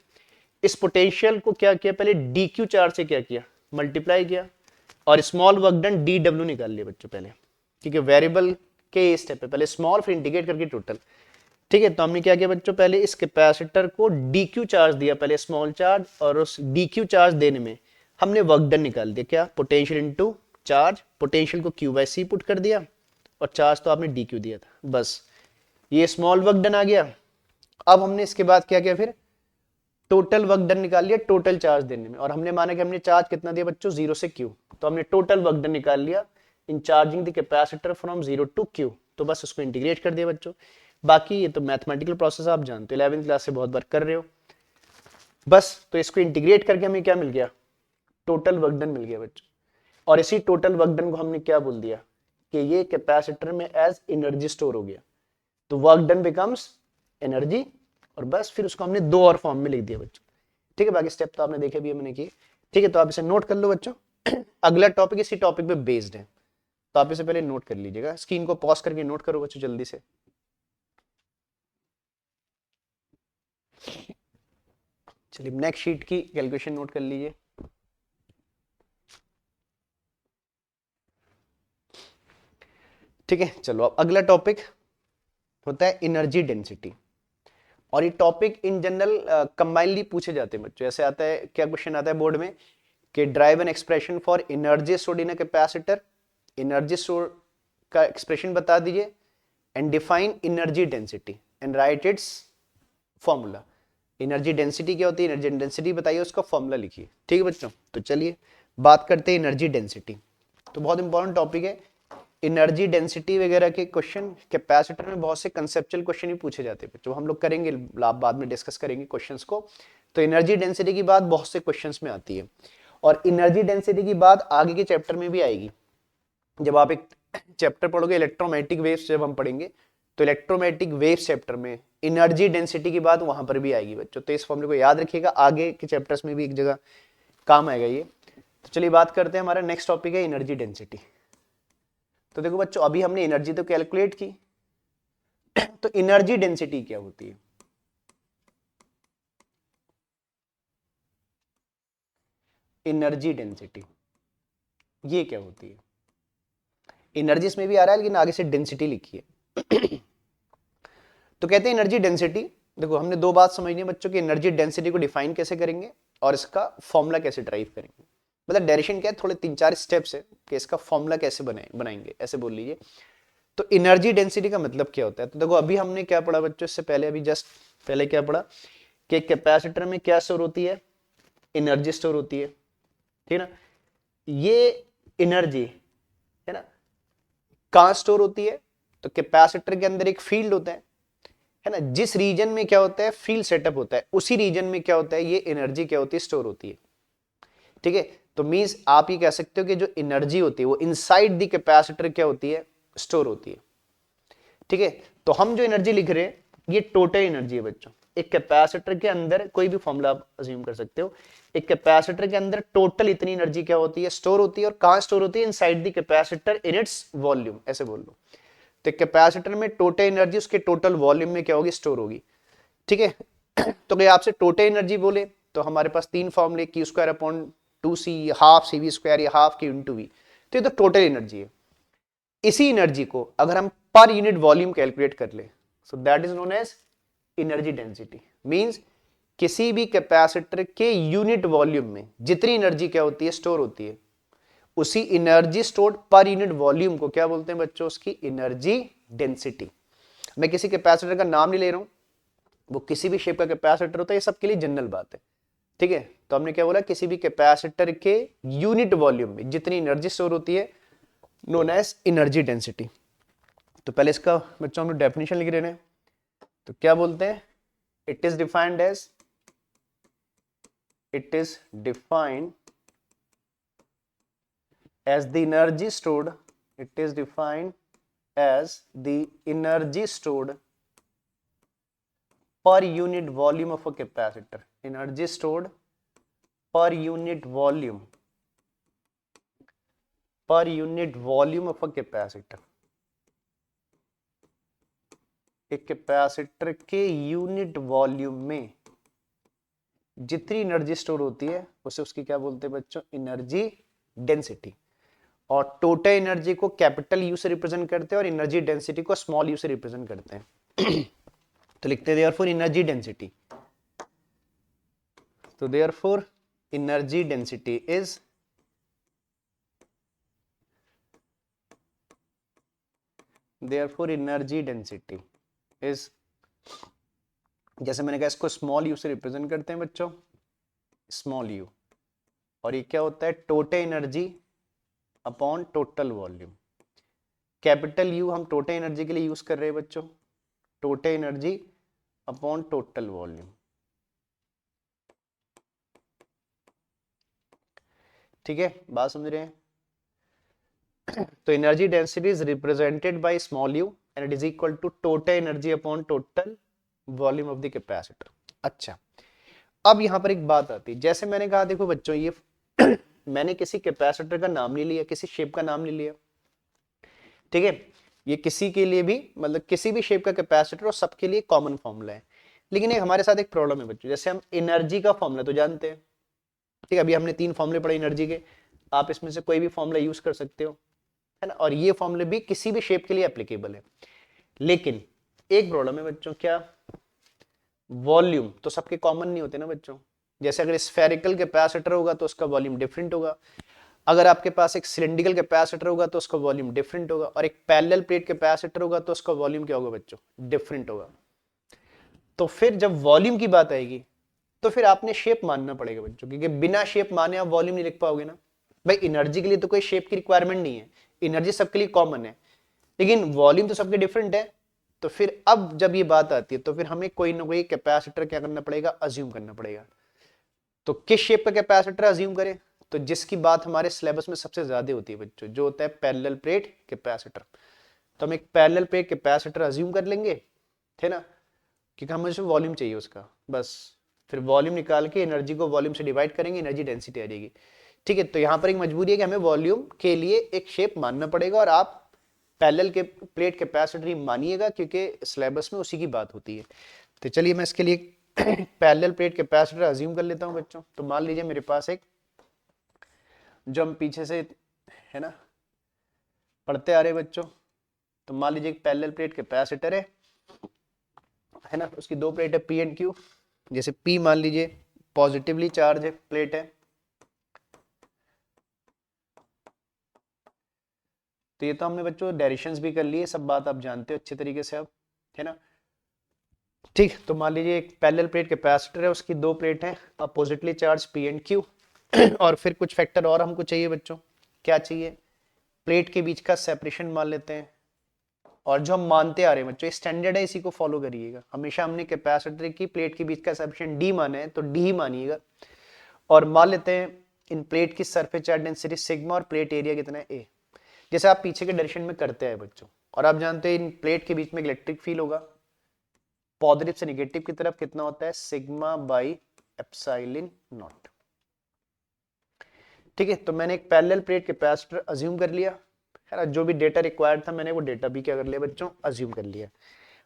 इस पोटेंशियल को क्या किया, पहले dq चार्ज से क्या किया, मल्टीप्लाई किया, और स्मॉल वर्क डन dw निकाल लिया बच्चों पहले, क्योंकि वेरिएबल के स्टेप पे पहले स्मॉल फिर इंटीग्रेट करके टोटल। ठीक है, तो हमने क्या किया बच्चों, पहले इस कैपेसिटर को dq चार्ज दिया, पहले स्मॉल चार्ज, और उस dq चार्ज देने में हमने वर्क डन निकाल दिया, क्या, पोटेंशियल इनटू चार्ज, पोटेंशियल को q बाई c पुट कर दिया, और चार्ज तो आपने dq दिया था। बस ये स्मॉल वर्क डन आ गया। अब हमने इसके बाद क्या किया, फिर टोटल वर्क डन निकाल लिया टोटल चार्ज देने में, और हमने माना कि हमने चार्ज कितना दिया बच्चों, 0 से Q, तो हमने टोटल वर्क डन निकाल लिया in charging the capacitor from 0 to Q। तो बस उसको इंटीग्रेट कर दिया बच्चों। बाकी ये तो मैथमेटिकल प्रोसेस आप जानते हो, 11वीं क्लास से बहुत बार कर रहे हो। बस तो इसको इंटीग्रेट करके हमें क्या मिल गया, टोटल वर्क डन मिल गया बच्चों। और इसी टोटल वर्क डन को हमने क्या बोल दिया, कि ये कैपेसिटर में एज एनर्जी स्टोर हो गया। तो वर्क डन बिकम्स एनर्जी, और बस फिर उसको हमने दो और फॉर्म में लिख दिया बच्चों। ठीक है, बाकी स्टेप तो आपने देखे भी है, मैंने किए। ठीक है, तो आप इसे नोट कर लो बच्चों। अगला टॉपिक इसी टॉपिक पे बेस्ड है, तो आप इसे पहले नोट कर लीजिएगा। स्क्रीन को पॉज करके नोट करो बच्चों जल्दी से। चलिए नेक्स्ट शीट की कैलकुलेशन नोट कर लीजिए। ठीक है, चलो अब अगला टॉपिक होता है एनर्जी डेंसिटी। और ये टॉपिक इन जनरल कंबाइनली पूछे जाते हैं बच्चों। ऐसे आता है, क्या क्वेश्चन आता है बोर्ड में, कि drive an expression for energy stored in a capacitor, energy store का एक्सप्रेशन बता दीजिए, and define energy density and right it's formula. Energy density क्या होती है, एनर्जी डेंसिटी बताइए, उसका फॉर्मूला लिखिए। ठीक है बच्चों, तो चलिए बात करते हैं एनर्जी डेंसिटी। तो बहुत इंपॉर्टेंट टॉपिक है एनर्जी डेंसिटी वगैरह के क्वेश्चन। कैपेसिटर में बहुत से कंसेप्चुअल क्वेश्चन ही पूछे जाते हैं बच्चों, हम लोग करेंगे, बाद में डिस्कस करेंगे क्वेश्चंस को। तो एनर्जी डेंसिटी की बात बहुत से क्वेश्चंस में आती है, और एनर्जी डेंसिटी की बात आगे के चैप्टर में भी आएगी। जब आप एक चैप्टर पढ़ोगे इलेक्ट्रोमैग्नेटिक वेव्स, जब हम पढ़ेंगे तो इलेक्ट्रोमैग्नेटिक वेव्स चैप्टर में एनर्जी डेंसिटी की बात वहां पर भी आएगी बच्चों, तो इस फॉर्मूले को याद रखिएगा, आगे के चैप्टर्स में भी एक जगह काम आएगा ये। तो चलिए बात करते हैं, हमारा नेक्स्ट टॉपिक है एनर्जी डेंसिटी। तो देखो बच्चों, अभी हमने एनर्जी तो कैलकुलेट की, तो एनर्जी डेंसिटी क्या होती है? एनर्जी डेंसिटी ये क्या होती है? एनर्जी इसमें भी आ रहा है लेकिन आगे से डेंसिटी लिखी है। तो कहते हैं एनर्जी डेंसिटी, देखो हमने दो बात समझनी है बच्चों की, एनर्जी डेंसिटी को डिफाइन कैसे करेंगे और इसका फॉर्मूला कैसे ड्राइव करेंगे। मतलब डायरेक्शन क्या है, थोड़े 3-4 स्टेप्स है कि इसका फॉर्मूला कैसे बनाएंगे, ऐसे बोल लीजिए। तो एनर्जी डेंसिटी का मतलब क्या होता है? तो देखो अभी हमने क्या पढ़ा बच्चों, इससे पहले अभी जस्ट पहले क्या पढ़ा कि कैपेसिटर में क्या स्टोर होती है? एनर्जी स्टोर होती है, ठीक है ना। ये एनर्जी है ना कहां स्टोर होती है? तो कैपेसिटर के अंदर एक फील्ड होता है ना, जिस रीजन में क्या होता है फील्ड सेटअप होता है, उसी रीजन में क्या होता है ये एनर्जी क्या होती है स्टोर होती है, ठीक है। तो मींस आप ये कह सकते हो कि जो एनर्जी होती है वो इनसाइड द कैपेसिटर क्या होती है स्टोर होती है, ठीक है। तो हम जो एनर्जी लिख रहे हैं ये टोटल एनर्जी है बच्चों। एक कैपेसिटर के अंदर कोई भी फॉर्मूला आप अज्यूम कर सकते हो, एक कैपेसिटर के अंदर टोटल इतनी एनर्जी क्या होती है स्टोर होती है, और कहां स्टोर होती है? Inside the capacitor in its volume, ऐसे बोल लो। तो कैपेसिटर में टोटल एनर्जी उसके टोटल वॉल्यूम में क्या होगी स्टोर होगी, ठीक है। तो अगर आपसे टोटल एनर्जी बोले तो हमारे पास तीन फॉर्मूले, Q square upon 2c, half C V square या हाफ क्यू इंटू वी, तो ये तो टोटल एनर्जी है। इसी एनर्जी को अगर हम पर यूनिट वॉल्यूम कैलकुलेट कर ले, so that is known as energy density. Means किसी भी कैपेसिटर के यूनिट वॉल्यूम में जितनी एनर्जी क्या होती है स्टोर होती है, उसी energy stored per unit volume को क्या बोलते हैं बच्चों? उसकी एनर्जी डेंसिटी। मैं किसी कैपेसिटर का नाम नहीं ले रहा हूं, वो किसी भी शेप का कैपेसिटर होता है, ये सबके लिए जनरल बात है, ठीक है। तो हमने क्या बोला, किसी भी कैपेसिटर के यूनिट वॉल्यूम में जितनी एनर्जी स्टोर होती है नोन एज एनर्जी डेंसिटी। तो पहले इसका बच्चों हम लोग डेफिनेशन लिख रहे हैं, तो क्या बोलते हैं? It is defined as, it is defined as the energy stored, it is defined as the energy stored per unit volume of a capacitor, energy stored per unit volume of a capacitor। एक capacitor के unit volume में जितनी energy store होती है उसे उसकी क्या बोलते हैं बच्चों? Energy density. और टोटल एनर्जी को कैपिटल यू से रिप्रेजेंट करते हैं और एनर्जी डेंसिटी को स्मॉल यू से रिप्रेजेंट करते हैं। तो लिखते हैं देयरफॉर एनर्जी डेंसिटी, तो therefore energy density is energy density is, जैसे मैंने कहा इसको स्मॉल यू से रिप्रेजेंट करते हैं बच्चों, स्मॉल यू, और ये क्या होता है? Total energy upon total volume. Capital U हम टोटल एनर्जी के लिए यूज कर रहे हैं बच्चों, total energy upon total volume, ठीक है। बात समझ रहे हैं? तो energy density is represented by small U and it is equal to total energy upon total volume of the capacitor. अच्छा, अब यहां पर एक बात आती है, जैसे मैंने कहा देखो बच्चों ये मैंने किसी कैपेसिटर का नाम नहीं लिया, किसी शेप का नाम नहीं लिया, ठीक है। ये किसी के लिए भी मतलब किसी भी शेप का कैपेसिटर और सबके लिए कॉमन फॉर्मूला है। लेकिन एक हमारे साथ एक प्रॉब्लम है बच्चों, जैसे हम एनर्जी का फॉर्मूला तो जानते हैं, ठीक है। अभी हमने 3 फॉर्मूले पढ़े एनर्जी के, आप इसमें से कोई भी फॉर्मूला यूज कर सकते हो, है ना, और ये फॉर्मूले भी किसी भी शेप के लिए एप्लीकेबल है। लेकिन एक प्रॉब्लम है बच्चों, क्या? वॉल्यूम तो सबके कॉमन नहीं होते ना बच्चों। जैसे अगर स्फेरिकल कैपेसिटर होगा तो उसका वॉल्यूम डिफरेंट होगा, अगर आपके पास एक सिलिंड्रिकल कैपेसिटर होगा तो उसका वॉल्यूम डिफरेंट होगा, और एक पैरेलल प्लेट कैपेसिटर होगा तो उसका वॉल्यूम क्या होगा बच्चों? डिफरेंट होगा। तो फिर जब वॉल्यूम की बात आएगी तो फिर आपने शेप मानना पड़ेगा बच्चों, क्योंकि बिना शेप माने आप वॉल्यूम नहीं लिख पाओगे ना भाई। एनर्जी के लिए तो कोई शेप की रिक्वायरमेंट नहीं है, एनर्जी सबके लिए कॉमन है, लेकिन वॉल्यूम तो सबके डिफरेंट है। तो फिर अब जब ये बात आती है तो फिर हमें कोई ना कोई कैपेसिटर क्या करना पड़ेगा? अज्यूम करना पड़ेगा। तो किस शेप का कैपेसिटर अज्यूम करें? तो जिसकी बात हमारे सिलेबस में सबसे ज्यादा होती है बच्चों, जो होता है पैरेलल प्लेट कैपेसिटर। तो हम एक पैरेलल प्लेट कैपेसिटर अज्यूम कर लेंगे, है ना, क्योंकि हमें उसमें वॉल्यूम चाहिए उसका, बस फिर वॉल्यूम निकाल के एनर्जी को वॉल्यूम से डिवाइड करेंगे, एनर्जी डेंसिटी आ जाएगी। ठीक है, तो यहाँ पर एक मजबूरी है कि हमें वॉल्यूम के लिए एक शेप मानना पड़ेगा, और आप पैरेलल के प्लेट कैपेसिटर ही मानिएगा क्योंकि सिलेबस में उसी की बात होती है। तो चलिए मैं इसके लिए पैरेलल प्लेट कैपेसिटर अज्यूम कर लेता हूँ बच्चों। तो मान लीजिए मेरे पास एक, जो हम पीछे से, है ना, पढ़ते आ रहे बच्चों, तो मान लीजिए एक पैरेलल प्लेट कैपेसिटर है ना, उसकी दो प्लेट है पी एंड क्यू। जैसे पी मान लीजिए पॉजिटिवली चार्ज है प्लेट है, तो ये तो हमने बच्चों डायरेक्शंस भी कर लिए, सब बात आप जानते हो अच्छे तरीके से अब, है ना। ठीक, तो मान लीजिए एक पैरेलल प्लेट कैपेसिटर है, उसकी दो प्लेट हैं oppositely charge P and Q. और फिर कुछ फैक्टर और हमको चाहिए बच्चों, क्या चाहिए, प्लेट के बीच का सेपरेशन मान लेते हैं। और जो हम मानते आ रहे हैं बच्चों, स्टैंडर्ड है, इसी को फॉलो करिएगा। हमेशा हमने कैपेसिटर की प्लेट के बीच का सेपरेशन डी माना है, तो डी ही मानिएगा। और मान लेते हैं इन प्लेट की सरफेस चार्ज डेंसिटी सिग्मा, और प्लेट एरिया कितना है ए, जैसे आप पीछे के डायरेक्शन में करते हैं बच्चों। और आप जानते हैं इन प्लेट के बीच में इलेक्ट्रिक फील्ड होगा, पॉजिटिव से नेगेटिव की तरफ कितना होता है, सिग्मा बाई एप्सिलॉन नॉट। ठीक है, तो मैंने एक पैरेलल प्लेट कैपेसिटर अज्यूम कर लिया है ना, जो भी डेटा रिक्वायर्ड था मैंने वो डेटा भी क्या कर लिया बच्चों, अज्यूम कर लिया।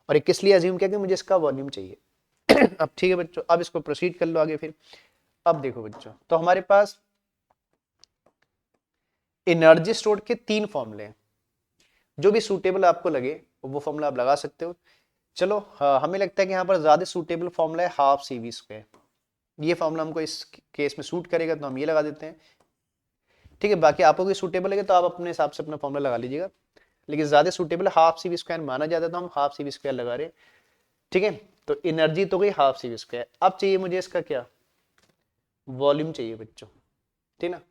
और ये किस लिए अज्यूम किया, कि मुझे इसका वॉल्यूम चाहिए। अब ठीक है बच्चों, अब इसको प्रोसीड कर लो आगे फिर। अब देखो बच्चों, तो हमारे पास एनर्जी स्टोर के तीन फॉर्मूले हैं, जो भी सूटेबल आपको लगे वो फॉर्मूला आप लगा सकते हो। चलो हमें लगता है कि यहाँ पर ज्यादा सूटेबल फॉर्मूला है हाफ सी वी स्क्वायर, ये फॉर्मूला हमको इस केस में सूट करेगा, तो हम ये लगा देते हैं। ठीक है, बाकी आपको कोई सूटेबल लगे तो आप अपने हिसाब से अपना फॉर्मूला लगा लीजिएगा, लेकिन ज्यादा suitable half C V square माना जाता है, तो हम हाफ सी वी स्क्वायर लगा रहे हैं। ठीक है, तो एनर्जी तो गई हाफ सी वी स्क्वायर। अब चाहिए मुझे इसका क्या, वॉल्यूम चाहिए बच्चों, ठीक ना,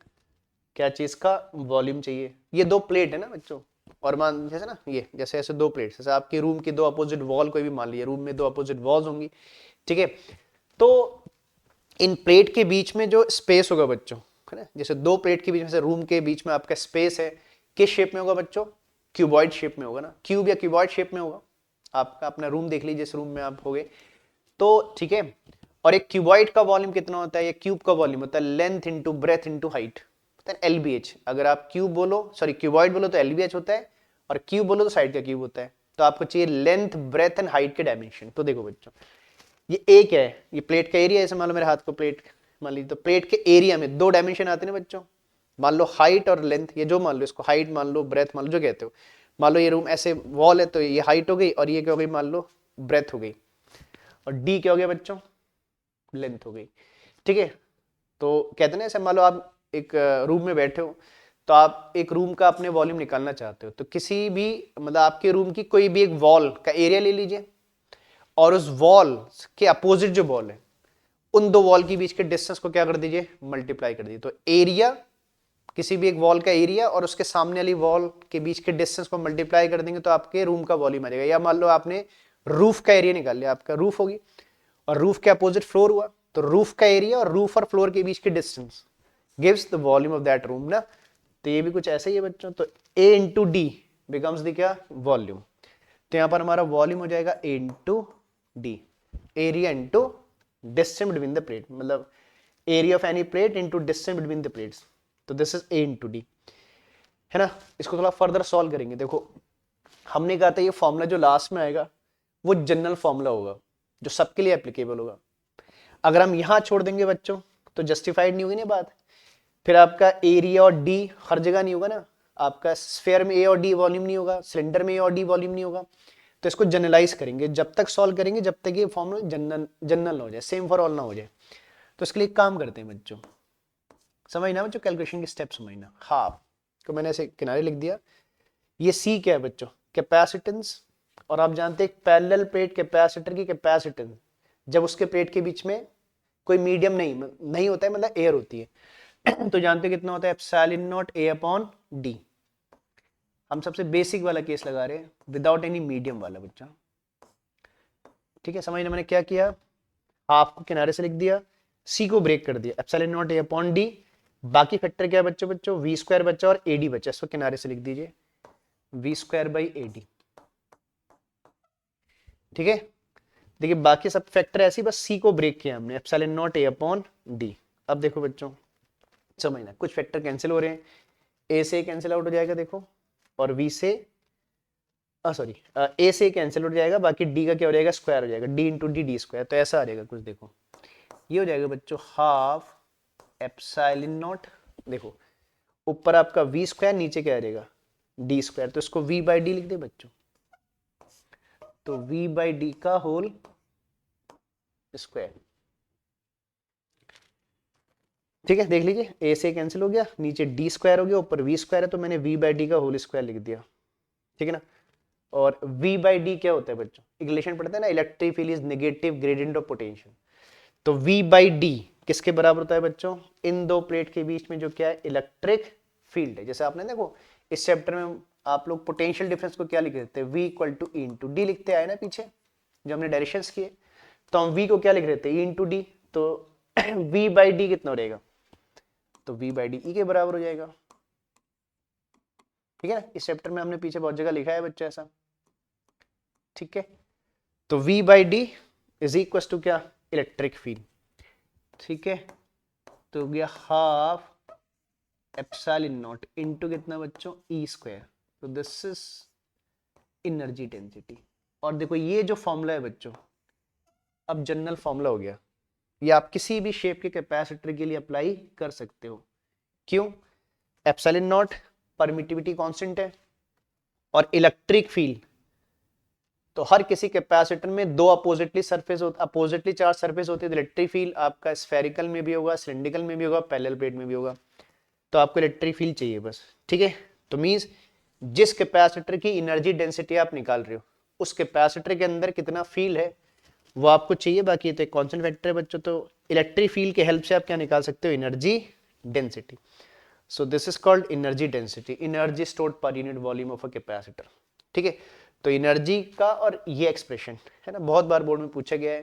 क्या चीज का वॉल्यूम चाहिए। ये दो प्लेट है ना बच्चों, और मान जैसे ना, ये जैसे ऐसे दो प्लेट, जैसे आपके रूम की दो अपोजिट वॉल, कोई भी मान लीजिए रूम में दो अपोजिट वॉल्स होंगी। ठीक है, तो इन प्लेट के बीच में जो स्पेस होगा बच्चों, है ना, जैसे दो प्लेट के बीच में से रूम के बीच में आपका स्पेस है, किस शेप में होगा बच्चों, क्यूबॉइड शेप में होगा ना, क्यूब या क्यूबॉइड शेप में होगा। आपका अपना रूम देख लीजिए, जिस रूम में आप होगे, तो ठीक है। और एक क्यूबॉइड का वॉल्यूम कितना होता है, ये क्यूब का वॉल्यूम होता है length into breadth into height, LBH. अगर आप क्यूब बोलो, सॉरी क्यूबॉइड बोलो तो एलबीएच होता है, और क्यूब बोलो तो साइड का क्यूब होता है। तो आपको चाहिए लेंथ ब्रेथ एंड हाइट के डायमेंशन। तो देखो बच्चों, ये एक है, ये प्लेट का एरिया, ऐसे मान लो मेरे हाथ को प्लेट मान लीजिए, तो प्लेट के एरिया में दो डायमेंशन आते हैं ना बच्चों, मान लो हाइट और लेंथ, ये जो मान लो इसको हाइट मान लो, ब्रेथ मान लो, जो कहते हो। मान लो ये रूम ऐसे वॉल है, तो ये हाइट हो गई, और ये क्या हो गई, मान लो ब्रेथ हो गई, और डी क्या हो गया बच्चों, लेंथ हो गई। ठीक है, तो कहते हैं ना, ऐसे मान लो आप एक रूम में बैठे हो, तो आप एक रूम का अपने वॉल्यूम निकालना चाहते हो, तो किसी भी मतलब आपके रूम की कोई भी एक वॉल का एरिया ले लीजिए, और उस वॉल के अपोजिट जो वॉल है, उन दो वॉल के बीच के डिस्टेंस को क्या कर दीजिए, मल्टीप्लाई कर दीजिए। तो एरिया, किसी भी एक वॉल का एरिया और उसके सामने वाली वॉल के बीच के डिस्टेंस को मल्टीप्लाई कर देंगे, तो आपके रूम का वॉल्यूम आ जाएगा। या मान लो आपने रूफ का एरिया निकाल लिया, आपका रूफ होगी, और रूफ के अपोजिट फ्लोर हुआ, तो रूफ का एरिया और रूफ और फ्लोर के बीच के distance gives the volume of that room ना। तो ये भी कुछ ऐसा ही है बच्चों। तो A into D becomes the क्या, वॉल्यूम। तो यहां पर हमारा वॉल्यूम हो जाएगा A into D, area into distance between the plate, मतलब area of any plate into distance between the plates. तो this is A into D, है ना। इसको थोड़ा फर्दर सॉल्व करेंगे। देखो हमने कहा था ये फॉर्मूला जो लास्ट में आएगा वो जनरल फॉर्मूला होगा, जो सबके लिए एप्लीकेबल होगा। अगर हम यहां छोड़ देंगे बच्चों, तो जस्टिफाइड नहीं होगी ना बात। फिर आपका एरिया और डी हर जगह नहीं होगा ना, आपका स्फीयर में ए और डी वॉल्यूम नहीं होगा, सिलेंडर में ए और डी वॉल्यूम नहीं होगा। तो इसको जनरलाइज करेंगे, जब तक सॉल्व करेंगे जब तक ये फॉर्मूला जनरल ना हो जाए, सेम फॉर ऑल ना हो जाए। तो इसके लिए काम करते हैं बच्चों, समझना बच्चों, कैलकुलेशन के स्टेप समझना। हाफ को मैंने ऐसे किनारे लिख दिया। ये सी क्या है बच्चों, कैपेसिटेंस। और आप जानते हैं पैरेलल प्लेट कैपेसिटर की कैपेसिटेंस, जब उसके प्लेट के बीच में कोई मीडियम नहीं होता है, मतलब एयर होती है, तो जानते हैं कितना होता है, epsilon not a upon D. हम सबसे बेसिक वाला केस लगा रहे हैं, विदाउट एनी मीडियम वाला बच्चा। ठीक है, समझना मैंने क्या किया, हाफ को किनारे से लिख दिया, सी को ब्रेक कर दिया, epsilon not a upon D, बाकी फैक्टर क्या है बच्चों, वी स्क्वायर बचा और एडी बचा, इसको किनारे से लिख दीजिए, वी स्क्वायर बाई एडी। ठीक है, देखिए बाकी सब फैक्टर ऐसे ही, बस सी को ब्रेक किया हमने, epsilon not a upon D. अब देखो बच्चों समझना, कुछ फैक्टर कैंसिल हो रहे हैं, ए से कैंसिल आउट हो जाएगा देखो, और वी से सॉरी ए से कैंसिल हो जाएगा, बाकी डी का क्या हो जाएगा, स्क्वायर हो जाएगा, D into D D square. तो ऐसा आ जाएगा कुछ, देखो ये हो जाएगा बच्चों हाफ एप्सिलॉन नॉट, देखो ऊपर आपका वी स्क्वायर, नीचे क्या आ जाएगा डी स्क्वायर, तो इसको वी बाई डी लिख दे बच्चों, तो वी बाई डी का होल स्क्वायर। ठीक है, देख लीजिए ए से कैंसिल हो गया, नीचे डी स्क्वायर हो गया, ऊपर वी स्क्वायर है, तो मैंने वी बाई डी का होल स्क्वायर लिख दिया। ठीक है ना, और v बाई डी क्या होता है बच्चों, एक रिलेशन पढ़ते हैं ना, electric field is negative gradient of potential. तो v बाई डी किसके बराबर होता है बच्चों, इन दो प्लेट के बीच में जो क्या है इलेक्ट्रिक फील्ड है। जैसे आपने देखो इस चैप्टर में आप लोग पोटेंशियल डिफरेंस को क्या लिख देते हैं, v equal to E into D लिखते आए ना पीछे जो हमने डायरेक्शंस किए, तो हम v को क्या लिख रहे थे, ई इंटू डी, तो v बाई डी कितना रहेगा, तो v बाई डी ई के बराबर हो जाएगा। ठीक है ना, इस चैप्टर में हमने पीछे बहुत जगह लिखा है बच्चों ऐसा। ठीक है, तो v by D is equal to क्या, इलेक्ट्रिक फील्ड। ठीक है, तो हो गया हाफ एप्सिलॉन नॉट इनटू कितना बच्चों, ई स्क्वायर, तो दिस इज एनर्जी डेंसिटी। और देखो ये जो फॉर्मूला है बच्चों, अब जनरल फॉर्मूला हो गया, ये आप किसी भी शेप के कैपेसिटर के लिए अप्लाई कर सकते हो। क्यों, एप्सिलॉन नॉट परमिटिविटी कांस्टेंट है, और इलेक्ट्रिक फील्ड, तो हर किसी कैपेसिटर में दो अपोजिटली चार्ज सरफेस होती है, इलेक्ट्रिक फील्ड आपका स्फेरिकल में भी होगा, सिलिंड्रिकल में भी होगा, पैरेलल प्लेट में भी होगा, तो आपको इलेक्ट्रिक फील्ड चाहिए बस। ठीक है, तो मींस जिस कैपेसिटर की एनर्जी डेंसिटी आप निकाल रहे हो, उस कैपेसिटर के अंदर कितना फील्ड है वो आपको चाहिए, बाकी तो एक कांस्टेंट फैक्टर है बच्चों, तो इलेक्ट्रिक फील्ड के हेल्प से आप क्या निकाल सकते हो, energy density. So this is called energy density, energy stored per unit volume of a capacitor. ठीक है, तो एनर्जी का और ये एक्सप्रेशन है ना, बहुत बार बोर्ड में पूछा गया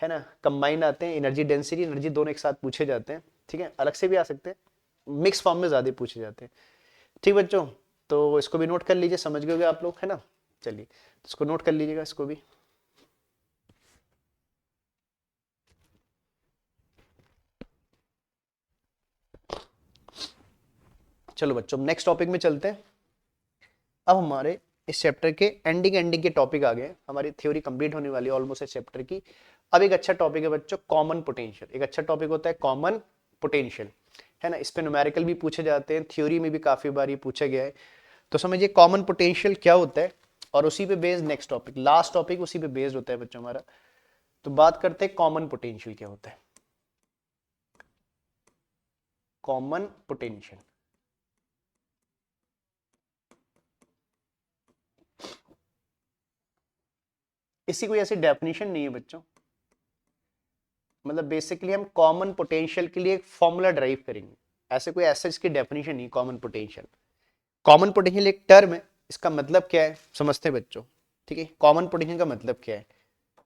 है ना, कंबाइन आते हैं एनर्जी डेंसिटी एनर्जी दोनों एक साथ पूछे जाते हैं। ठीक है, अलग से भी आ सकते हैं, मिक्स फॉर्म में ज्यादा पूछे जाते हैं। ठीक बच्चों, तो इसको भी नोट कर लीजिए, समझ गए आप लोग है ना। चलिए इसको नोट कर लीजिएगा, इसको भी। चलो बच्चों नेक्स्ट टॉपिक में चलते हैं। अब हमारे इस चैप्टर के एंडिंग के टॉपिक आ गए, हमारी थ्योरी कंप्लीट होने वाली है ऑलमोस्ट इस चैप्टर की। अब एक अच्छा टॉपिक है बच्चों कॉमन पोटेंशियल, एक अच्छा टॉपिक होता है कॉमन पोटेंशियल, है ना। इस पे न्यूमेरिकल भी पूछे जाते हैं, थ्योरी में भी काफी बार ये पूछा गया है। तो समझिए कॉमन पोटेंशियल क्या होता है, और उसी पे based next topic, last topic उसी पे बेस्ड होता है बच्चों हमारा। तो बात करते हैं कॉमन पोटेंशियल क्या होता है। कॉमन पोटेंशियल इसकी कोई ऐसी डेफिनेशन नहीं है बच्चों, मतलब बेसिकली हम कॉमन पोटेंशियल के लिए एक फॉर्मूला ड्राइव करेंगे, ऐसे कोई ऐसा इसकी डेफिनेशन नहीं। कॉमन पोटेंशियल, कॉमन पोटेंशियल एक टर्म है, इसका मतलब क्या है समझते हैं बच्चों। ठीक है, कॉमन पोटेंशियल का मतलब क्या है,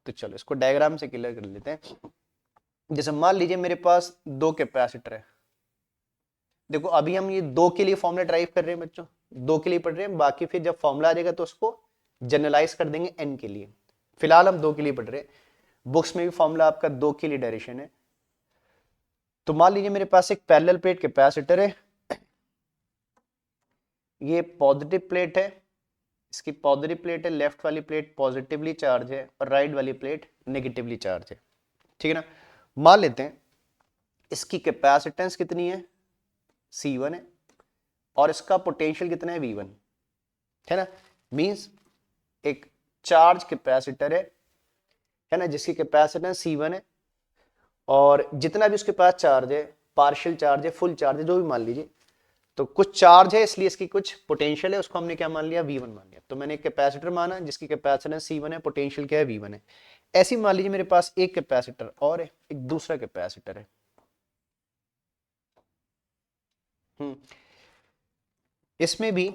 तो चलो इसको डायग्राम से क्लियर कर लेते हैं। जैसे मान लीजिए मेरे पास दो कैपेसिटर है, देखो अभी हम ये दो के लिए फॉर्मूला ड्राइव कर रहे हैं बच्चों, दो के लिए पढ़ रहे हैं, बाकी फिर जब फॉर्मूला आ जाएगा तो उसको जनरलाइज कर देंगे एन के लिए। फिलहाल हम दो के लिए पढ़ रहे हैं, बुक्स में भी फॉर्मूला आपका दो के लिए डायरेक्शन है। तो मान लीजिए मेरे पास एक पैरेलल प्लेट कैपेसिटर है, ये पॉजिटिव प्लेट है, इसकी पॉजिटिव प्लेट है, लेफ्ट वाली प्लेट पॉजिटिवली चार्ज है और राइट वाली प्लेट नेगेटिवली चार्ज है। ठीक है ना, मान लेते हैं इसकी कैपेसिटेंस कितनी है, C1 है, और इसका पोटेंशियल कितना है, V1 है ना। मींस एक चार्ज कैपेसिटर है ना, जिसकी कैपेसिटेंस C1 है, और जितना भी उसके पास चार्ज है, पार्शियल चार्ज है, फुल चार्ज है, जो भी मान लीजिए, तो कुछ चार्ज है इसलिए इसकी कुछ पोटेंशियल है, उसको हमने क्या मान लिया, V1 मान लिया। तो मैंने एक कैपेसिटर माना जिसकी कैपेसिटेंस C1 है, पोटेंशियल क्या है, V1 है। ऐसी मान लीजिए मेरे पास एक कैपेसिटर और है, एक दूसरा कैपेसिटर है। इसमें भी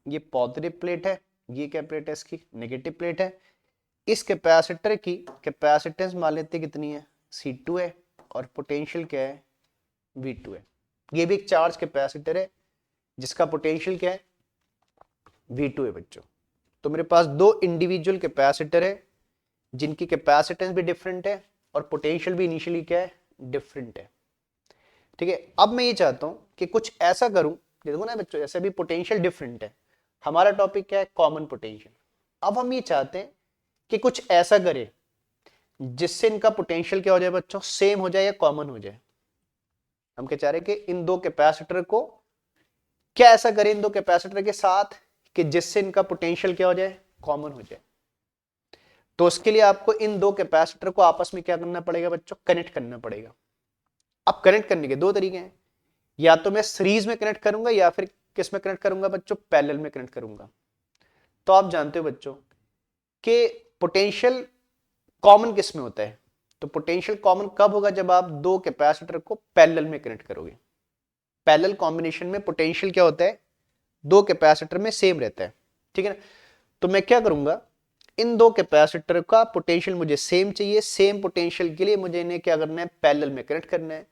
ये पॉजिटिव प्लेट है, ये क्या प्लेट है, इसकी नेगेटिव प्लेट है। इस कैपेसिटर की कैपेसिटेंस मान लेते कितनी है, C2 है, और पोटेंशियल क्या है, V2 है। ये भी एक चार्ज कैपेसिटर है जिसका पोटेंशियल क्या है, V2 है बच्चों। तो मेरे पास दो इंडिविजुअल कैपेसिटर है जिनकी कैपेसिटेंस भी डिफरेंट है और पोटेंशियल भी इनिशियली क्या है, डिफरेंट है। ठीक है, अब मैं ये चाहता हूं कि कुछ ऐसा करूं, देखो ना बच्चों, जैसे भी पोटेंशियल डिफरेंट है, हमारा टॉपिक क्या है, कॉमन पोटेंशियल। अब हम ये चाहते हैं कि कुछ ऐसा करें जिससे इनका पोटेंशियल क्या हो जाए बच्चों, सेम हो जाए या कॉमन हो जाए। हम क्या चाह रहे हैं कि इन दो कैपेसिटर को क्या ऐसा करें इन दो कैपेसिटर के साथ कि जिससे इनका पोटेंशियल क्या हो जाए, कॉमन हो जाए। तो उसके लिए आपको इन दो कैपेसिटर को आपस में क्या करना पड़ेगा बच्चों, कनेक्ट करना पड़ेगा। अब कनेक्ट करने के दो तरीके हैं, या तो मैं सीरीज में कनेक्ट करूंगा या फिर किस में कनेक्ट करूंगा बच्चों, पैरेलल में कनेक्ट करूंगा। तो आप जानते हो बच्चों कि पोटेंशियल कॉमन किस में होता है, तो पोटेंशियल कॉमन कब होगा, जब आप दो कैपेसिटर को पैरेलल में कनेक्ट करोगे। पैरेलल कॉम्बिनेशन में पोटेंशियल क्या होता है, दो कैपेसिटर में सेम रहता है। ठीक है ना, तो मैं क्या करूंगा, इन दो कैपेसिटर का पोटेंशियल मुझे सेम चाहिए, सेम पोटेंशियल के लिए मुझे इन्हें क्या करना है, पैरेलल में कनेक्ट करना है।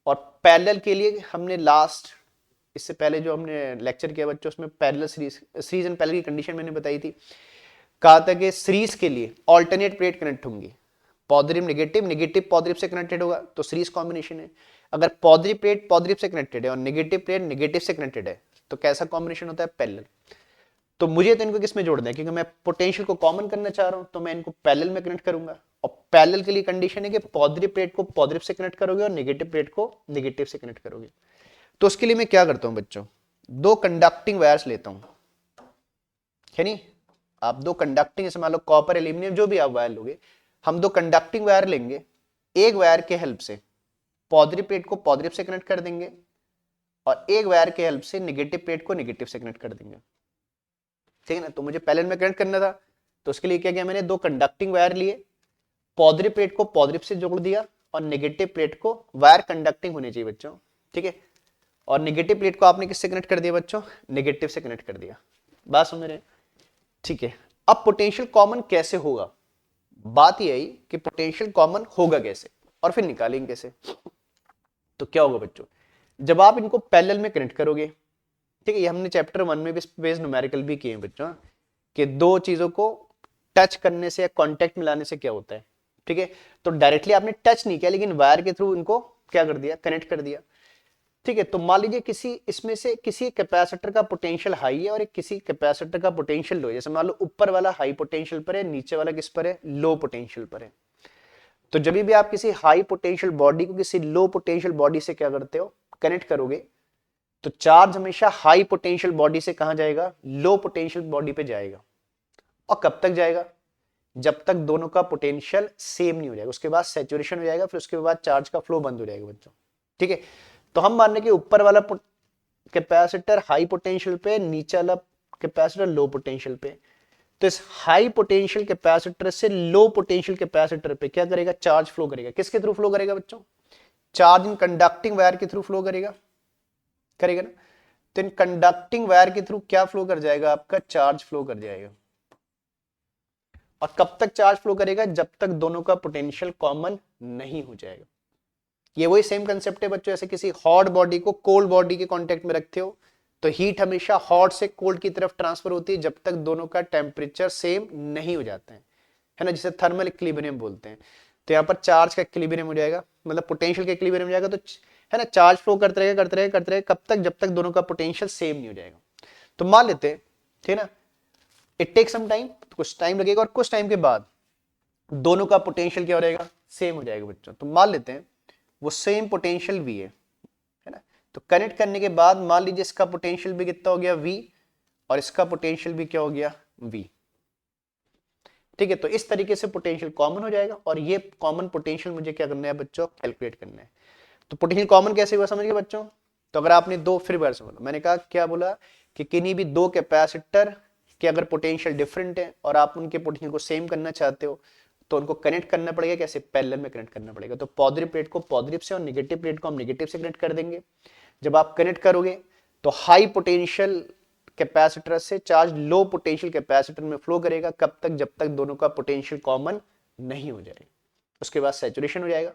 और पैरेलल के लिए हमने लास्ट, इससे पहले जो हमने लेक्चर किया बच्चों, उसमें पैरेलल सीरीज एंड पैरेलल की कंडीशन मैंने बताई थी। कहा था कि सीरीज के लिए ऑल्टरनेट प्लेट कनेक्ट होंगी, पॉजिटिव नेगेटिव, नेगेटिव पॉजिटिव से कनेक्टेड होगा तो सीरीज कॉम्बिनेशन है। अगर पॉजिटिव प्लेट पॉजिटिव से कनेक्टेड है और नेगेटिव प्लेट नेगेटिव से कनेक्टेड है तो कैसा कॉम्बिनेशन होता है, पैरेलल। तो मुझे तो इनको किस में जोड़ना है, क्योंकि मैं पोटेंशियल को कॉमन करना चाह रहा हूं, तो मैं इनको पैरेलल में कनेक्ट करूंगा। और पैरेलल के लिए कंडीशन है कि पॉजिटिव प्लेट को पॉजिटिव से कनेक्ट करोगे और नेगेटिव प्लेट को नेगेटिव से कनेक्ट करोगे। तो उसके लिए मैं क्या करता हूं बच्चों, दो कंडक्टिंग वायर्स लेता हूं, है नहीं, आप दो कंडक्टिंग, जैसे मान लो कॉपर, एल्यूमिनियम, जो भी आप वायर लोगे, हम दो कंडक्टिंग वायर लेंगे। एक वायर के हेल्प से पॉजिटिव प्लेट को पॉजिटिव से कनेक्ट कर देंगे और एक वायर के हेल्प से नेगेटिव प्लेट को नेगेटिव से कनेक्ट कर देंगे। ठीक है ना, तो मुझे पैरेलल में कनेक्ट करना था, तो उसके लिए क्या किया मैंने, दो कंडक्टिंग वायर लिए, पॉजिटिव प्लेट को पॉजिटिव से जोड़ दिया और नेगेटिव प्लेट को, वायर कंडक्टिंग होनी चाहिए बच्चों, ठीक है, और नेगेटिव प्लेट को आपने किससे कनेक्ट कर दिया बच्चों, नेगेटिव से कनेक्ट कर दिया। बात समझ रहे हैं, ठीक है। अब पोटेंशियल कॉमन कैसे होगा, बात यही कि पोटेंशियल कॉमन होगा कैसे और फिर निकालेंगे कैसे। तो क्या होगा बच्चों, जब आप इनको पैरेलल में कनेक्ट करोगे, ठीक है, ये हमने चैप्टर 1 में भी बेस न्यूमेरिकल भी किए हैं बच्चों, कि दो चीजों को टच करने से या कांटेक्ट मिलाने से क्या होता है। ठीक है, तो डायरेक्टली आपने टच नहीं किया लेकिन वायर के थ्रू इनको क्या कर दिया, कनेक्ट कर दिया। ठीक है, तो मान लीजिए किसी इसमें से किसी कैपेसिटर का पोटेंशियल हाई है और एक किसी कैपेसिटर का पोटेंशियल लो है। जैसे मान लो ऊपर वाला हाई पोटेंशियल पर है, नीचे वाला किस पर है, लो पोटेंशियल पर है। तो जब भी आप किसी हाई पोटेंशियल बॉडी को किसी लो पोटेंशियल बॉडी से क्या करते हो, कनेक्ट करोगे, तो चार्ज हमेशा हाई पोटेंशियल बॉडी से कहां जाएगा, लो पोटेंशियल बॉडी पे जाएगा। और कब तक जाएगा, जब तक दोनों का पोटेंशियल सेम नहीं हो जाएगा, उसके बाद सैचुरेशन हो जाएगा, फिर उसके बाद चार्ज का फ्लो बंद हो जाएगा बच्चों। ठीक है, तो हम मान रहे कि ऊपर वाला कैपेसिटर हाई पोटेंशियल पे, नीचे वाला कैपेसिटर लो पोटेंशियल पे। तो इस हाई पोटेंशियल कैपेसिटर से लो पोटेंशियल कैपेसिटर पे क्या करेगा, चार्ज फ्लो करेगा। किसके थ्रू फ्लो करेगा बच्चों, चार्ज इन कंडक्टिंग वायर के थ्रू फ्लो करेगा, करेगा ना। तो इन कंडक्टिंग वायर के थ्रू क्या फ्लो कर जाएगा, आपका चार्ज फ्लो कर जाएगा। और कब तक चार्ज फ्लो करेगा, जब तक दोनों का पोटेंशियल कॉमन नहीं हो जाएगा। ये वही सेम कंसेप्ट है बच्चों, ऐसे किसी हॉट बॉडी को कोल्ड बॉडी के कांटेक्ट में रखते हो तो हीट हमेशा हॉट से कोल्ड की तरफ ट्रांसफर होती है जब तक दोनों का टेम्परेचर सेम नहीं हो जाते हैं, है ना, जिसे थर्मल इक्विलिब्रियम बोलते हैं। तो यहाँ पर चार्ज का इक्विलिब्रियम हो जाएगा, मतलब पोटेंशियल का इक्विलिब्रियम हो जाएगा। तो है ना, चार्ज फ्लो करते रहेगा करते रहेगा करते रहेगा, कब तक, जब तक दोनों का पोटेंशियल सेम नहीं हो जाएगा। तो मान लेते हैं, ठीक है ना, इट टेक सम टाइम, कुछ टाइम लगेगा और कुछ टाइम के बाद दोनों का पोटेंशियल क्या हो जाएगा, सेम हो जाएगा बच्चों। तो मान लेते हैं वो सेम पोटेंशियल V है ना। तो कनेक्ट करने के बाद मान लीजिए इसका पोटेंशियल भी कितना हो गया V और इसका पोटेंशियल भी क्या हो गया V। ठीक है, तो इस तरीके से पोटेंशियल कॉमन हो जाएगा और ये कॉमन पोटेंशियल मुझे क्या करना है बच्चों, कैलकुलेट करना है। तो पोटेंशियल कॉमन कैसे हुआ समझ गए बच्चों। तो अगर आपने दो, फिर बार से बोला, मैंने कहा क्या बोला कि किन्हीं भी दो कैपेसिटर के अगर पोटेंशियल डिफरेंट है और आप उनके पोटेंशियल को सेम करना चाहते हो तो उनको कनेक्ट करना पड़ेगा, कैसे, पैरेलल में कनेक्ट करना पड़ेगा। तो पॉजिटिव प्लेट को पॉजिटिव से और नेगेटिव प्लेट को हम नेगेटिव से कनेक्ट कर देंगे। जब आप कनेक्ट करोगे तो हाई पोटेंशियल कैपेसिटर से चार्ज लो पोटेंशियल कैपेसिटर में फ्लो करेगा, कब तक, जब तक दोनों का पोटेंशियल कॉमन नहीं हो जाए, उसके बाद सैचुरेशन हो जाएगा।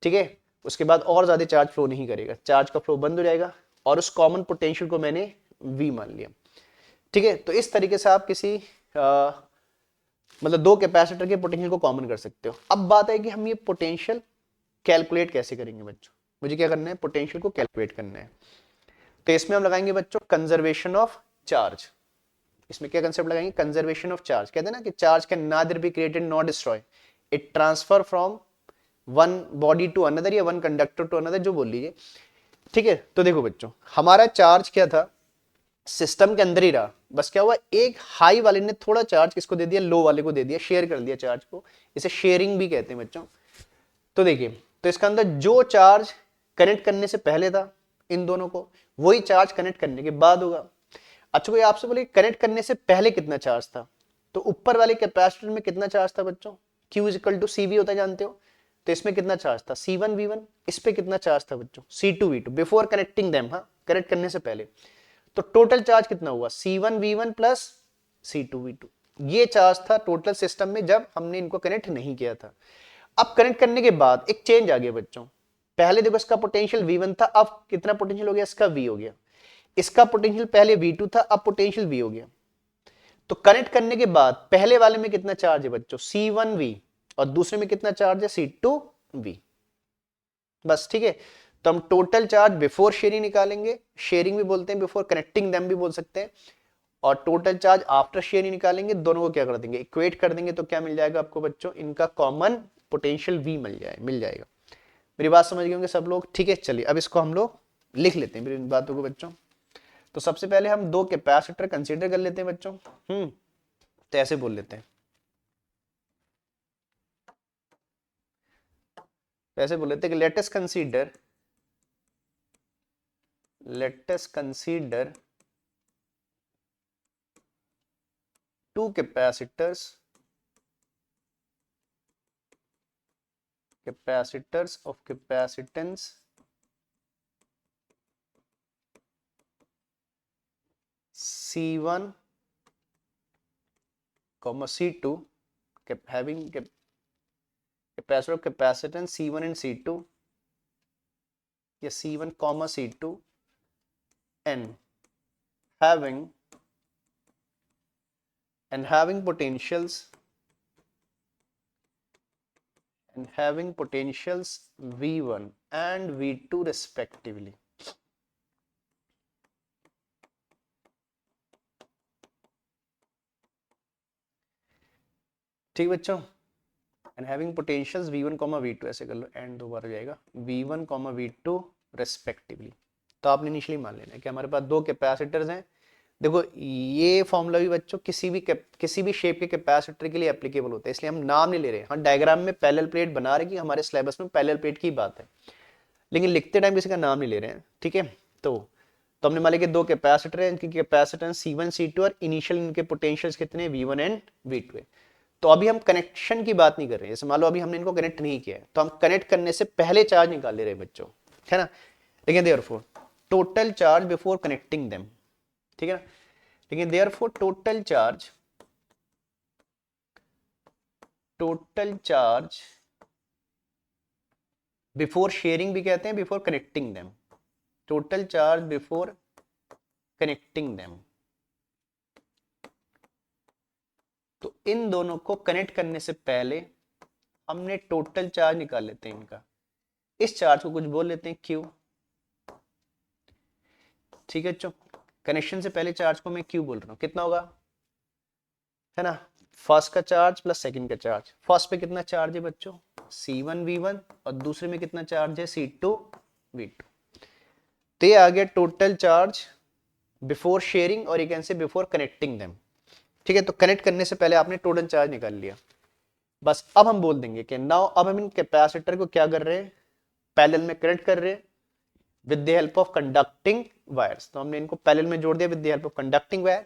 ठीक है, उसके बाद और ज्यादा चार्ज फ्लो नहीं करेगा, चार्ज का फ्लो बंद हो जाएगा और उस कॉमन पोटेंशियल को मैंने V मान लिया। ठीक है, तो इस तरीके से आप किसी मतलब दो कैपेसिटर के पोटेंशियल को कॉमन कर सकते हो। अब बात है कि हम ये पोटेंशियल कैलकुलेट कैसे करेंगे बच्चों। मुझे क्या करना है, पोटेंशियल को कैलकुलेट करना है। तो इसमें हम लगाएंगे बच्चों कंजर्वेशन ऑफ चार्ज। इसमें क्या कंसेप्ट लगाएंगे, कंजर्वेशन ऑफ चार्ज। कहते हैं ना कि charge can neither be created not destroy, it transfer from one body to another या वन कंडक्टर टू अनदर, जो बोल लीजिए। ठीक है, तो देखो बच्चों, हमारा चार्ज क्या था, सिस्टम के अंदर ही रहा। बस क्या हुआ, एक हाई वाले ने थोड़ा चार्ज किसको दे दिया, लो वाले को दे दिया, शेयर कर दिया चार्ज को। इसे शेयरिंग भी कहते हैं बच्चों। तो देखिए, तो इसका अंदर जो चार्ज कनेक्ट करने से पहले था इन दोनों को, वही चार्ज कनेक्ट करने के बाद होगा। अच्छा, कोई आपसे बोले कनेक्ट करने से पहले कितना चार्ज था, तो ऊपर वाले कैपेसिटर में कितना चार्ज था बच्चों, Q इक्वल टू CV होता है, जानते हो। तो इसमें कितना चार्ज था, C1V1। इस पे कितना चार्ज था बच्चों, C2V2, बिफोर कनेक्टिंग देम, हाँ, कनेक्ट करने से पहले। तो टोटल चार्ज कितना हुआ, C1V1 प्लस C2V2। ये चार्ज था टोटल सिस्टम में जब हमने इनको कनेक्ट नहीं किया था। अब कनेक्ट करने के बाद एक चेंज आ गया बच्चों। पहले देखो इसका पोटेंशियल V1 था, अब कितना पोटेंशियल हो गया, इसका V हो गया। इसका पोटेंशियल पहले V2 था, अब पोटेंशियल V हो गया। तो कनेक्ट करने के बाद पहले वाले में कितना चार्ज है बच्चों, C1V, और दूसरे में कितना चार्ज है, C2V। बस, ठीक है। तो हम टोटल चार्ज बिफोर शेयरिंग निकालेंगे, शेयरिंग भी बोलते हैं, बिफोर कनेक्टिंग देम भी बोल सकते हैं, और टोटल चार्ज आफ्टर शेयरिंग निकालेंगे। दोनों को क्या कर देंगे, इक्वेट कर देंगे। तो क्या मिल जाएगा आपको बच्चों, इनका कॉमन पोटेंशियल V मिल जाएगा। मेरी बात समझ गए होंगे सब लोग। ठीक है, चलिए अब इसको हम लोग लिख लेते हैं मेरी बातों को बच्चों। तो सबसे पहले हम दो कैपेसिटर कंसीडर कर लेते हैं बच्चों। तो ऐसे बोल लेते हैं, ऐसे बोल लेते हैं कि let us consider two capacitors of capacitance C1, C2, having capacitor of capacitance C1 and C2, या C1, C2, and having potentials V1 and V2 respectively. ठीक बच्चों, and having potentials V1, V2, ऐसे कर लो, एंड दो बार हो जाएगा, V1, V2 respectively. तो आपने इनिशियली मान लेना है कि हमारे पास दो कैपेसिटर्स हैं। देखो, ये फॉर्मूला भी बच्चों किसी भी शेप के कैपेसिटर के लिए एप्लीकेबल होता है, इसलिए हम नाम नहीं ले रहे हैं। हाँ, डायग्राम में पैरेलल प्लेट बना रहे कि हमारे सिलेबस में पैरेलल प्लेट की बात है, लेकिन लिखते टाइम किसी का नाम नहीं ले रहे हैं। ठीक है, तो हमने मान लिया कि दो कैपेसिटर हैं, इनकी कैपेसिटेंस C1, C2, और इनिशियल इनके पोटेंशियल्स कितने, V1 एंड V2 है। तो अभी हम कनेक्शन की बात नहीं कर रहे हैं। जैसे मान लो अभी हमने इनको कनेक्ट नहीं किया है, तो हम कनेक्ट करने से पहले चार्ज निकाल ले रहे हैं बच्चों, है ना। लेकिन therefore total charge before connecting them, ठीक है ना। लेकिन therefore total charge before sharing भी कहते हैं, before connecting them, total charge before connecting them. तो इन दोनों को कनेक्ट करने से पहले हमने टोटल चार्ज निकाल लेते हैं इनका। इस चार्ज को कुछ बोल लेते हैं Q। ठीक है बच्चों, कनेक्शन से पहले चार्ज को मैं Q बोल रहा हूं, कितना होगा, है ना, फर्स्ट का चार्ज प्लस सेकंड का चार्ज। फर्स्ट पे कितना चार्ज है बच्चों, C1V1, और दूसरे में कितना चार्ज है, C2V2। तो ये आ गया टोटल चार्ज बिफोर शेयरिंग, और ये can say before connecting them. ठीक है, तो कनेक्ट करने से पहले आपने टोटल चार्ज निकाल लिया। बस अब हम बोल देंगे कि नाउ, अब हम इन कैपेसिटर को क्या कर रहे हैं, पैरेलल में कनेक्ट कर रहे हैं with the help of conducting wires. तो हमने इनको पैरेलल में जोड़ दिया with the help of conducting wire.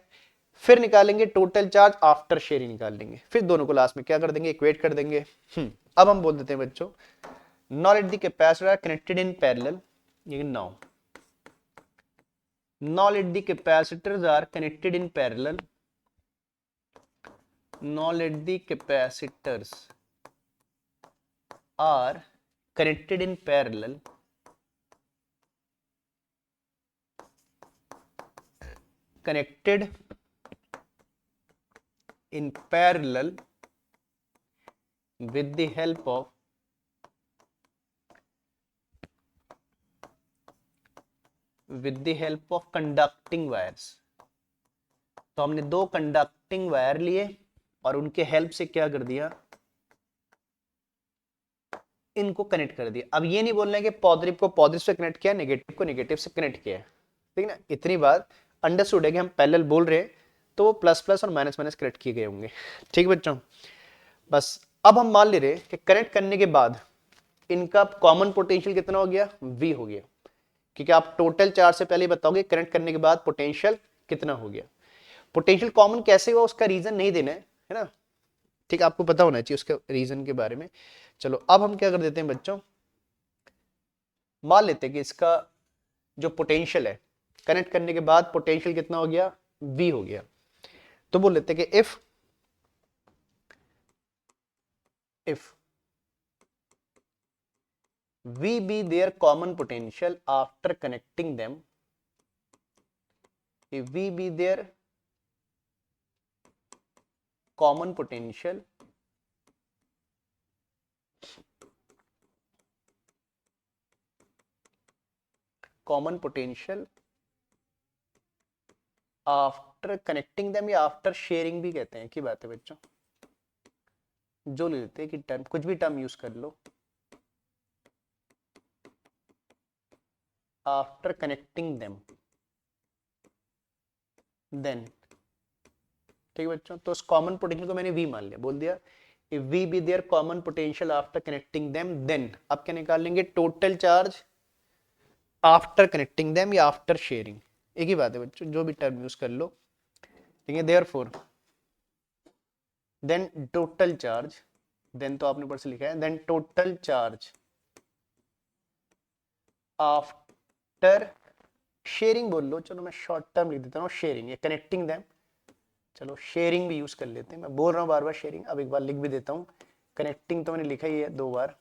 फिर निकालेंगे टोटल चार्ज आफ्टर शेयरिंग निकाल लेंगे, फिर दोनों को लास्ट में क्या कर देंगे, इक्वेट कर देंगे। अब हम बोल देते हैं बच्चों, now let the capacitor are connected in parallel, now let the capacitors are connected in parallel, now let the capacitors are connected in parallel connected in parallel with the help of conducting wires। तो हमने दो conducting wire लिए और उनके help से क्या कर दिया, इनको कनेक्ट कर दिया। अब ये नहीं बोलना है कि पॉजिटिव को पॉजिटिव से कनेक्ट किया, नेगेटिव को नेगेटिव से कनेक्ट किया, ठीक ना। इतनी बात अंडरस्टूड है कि हम पैरेलल बोल रहे हैं तो वो प्लस प्लस और माइनस माइनस कनेक्ट किए गए होंगे, ठीक बच्चों। बस अब हम मान ले रहे कि कनेक्ट करने के बाद इनका कॉमन पोटेंशियल कितना हो गया, V हो गया, क्योंकि आप टोटल चार्ज से पहले बताओगे कनेक्ट करने के बाद पोटेंशियल कितना हो गया। पोटेंशियल कॉमन कैसे हुआ उसका रीजन नहीं देना है ना, ठीक, आपको पता होना चाहिए उसके रीजन के बारे में। चलो अब हम क्या कर देते हैं बच्चों, मान लेते हैं कि इसका जो पोटेंशियल है कनेक्ट करने के बाद पोटेंशियल कितना हो गया, V हो गया। तो बोल लेते हैं कि if V be their common potential after connecting them, if V be their common potential after connecting them, या आफ्टर शेयरिंग भी कहते हैं, की बात है बच्चों, जो ले लेते हैं कि टर्म कुछ भी टर्म यूज कर लो, आफ्टर कनेक्टिंग देम देन, ठीक है बच्चों। तो उस कॉमन पोटेंशियल को मैंने V मान लिया, बोल दिया if V be there common potential after connecting them then, अब क्या निकाल लेंगे, total charge after connecting them या आफ्टर शेयरिंग, एक ही बात है बच्चों, जो भी टर्म यूज कर लो, ठीक है। Therefore then total charge, then तो आपने ऊपर से लिखा है, then total charge after sharing बोल लो, चलो मैं शॉर्ट टर्म लिख देता हूँ शेयरिंग, या कनेक्टिंग देम, चलो शेयरिंग भी यूज कर लेते हैं, मैं बोल रहा हूँ बार बार शेयरिंग, अब एक बार लिख भी देता हूँ, कनेक्टिंग तो मैंने लिखा ही है 2 बार।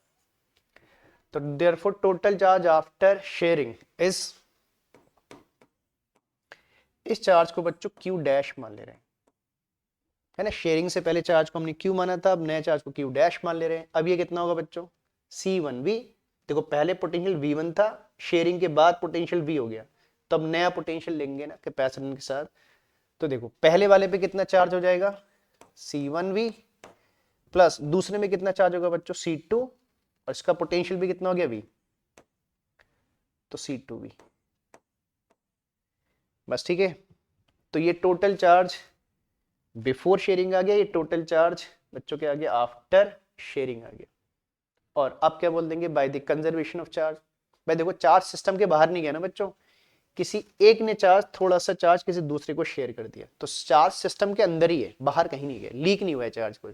तो therefore total charge after sharing इस चार्ज को बच्चों Q डैश मान ले रहे हैं, है ना। शेयरिंग से पहले चार्ज को हमने Q माना था, अब नया चार्ज को Q डैश मान ले रहे हैं। अब ये कितना होगा बच्चों, C1V, देखो पहले पोटेंशियल V1 था, शेयरिंग के बाद पोटेंशियल V हो गया, तो अब नया पोटेंशियल लेंगे ना कैपेसिटेंस के साथ। तो देखो पहले वाले पे कितना चार्ज हो जाएगा, C1V, प्लस दूसरे में कितना चार्ज होगा बच्चों, C2, और इसका पोटेंशियल भी कितना हो गया V, तो C2V, बस ठीक है। तो ये टोटल चार्ज बिफोर शेयरिंग आ गया, ये टोटल चार्ज बच्चों क्या आ गया, आफ्टर शेयरिंग आ गया। और अब क्या बोल देंगे, bye the conservation of charge. भाई देखो चार्ज सिस्टम के बाहर नहीं गया ना बच्चों, किसी एक ने चार्ज, थोड़ा सा चार्ज किसी दूसरे को शेयर कर दिया, तो चार्ज सिस्टम के अंदर ही है, बाहर कहीं नहीं गया, लीक नहीं हुआ है चार्ज कोई,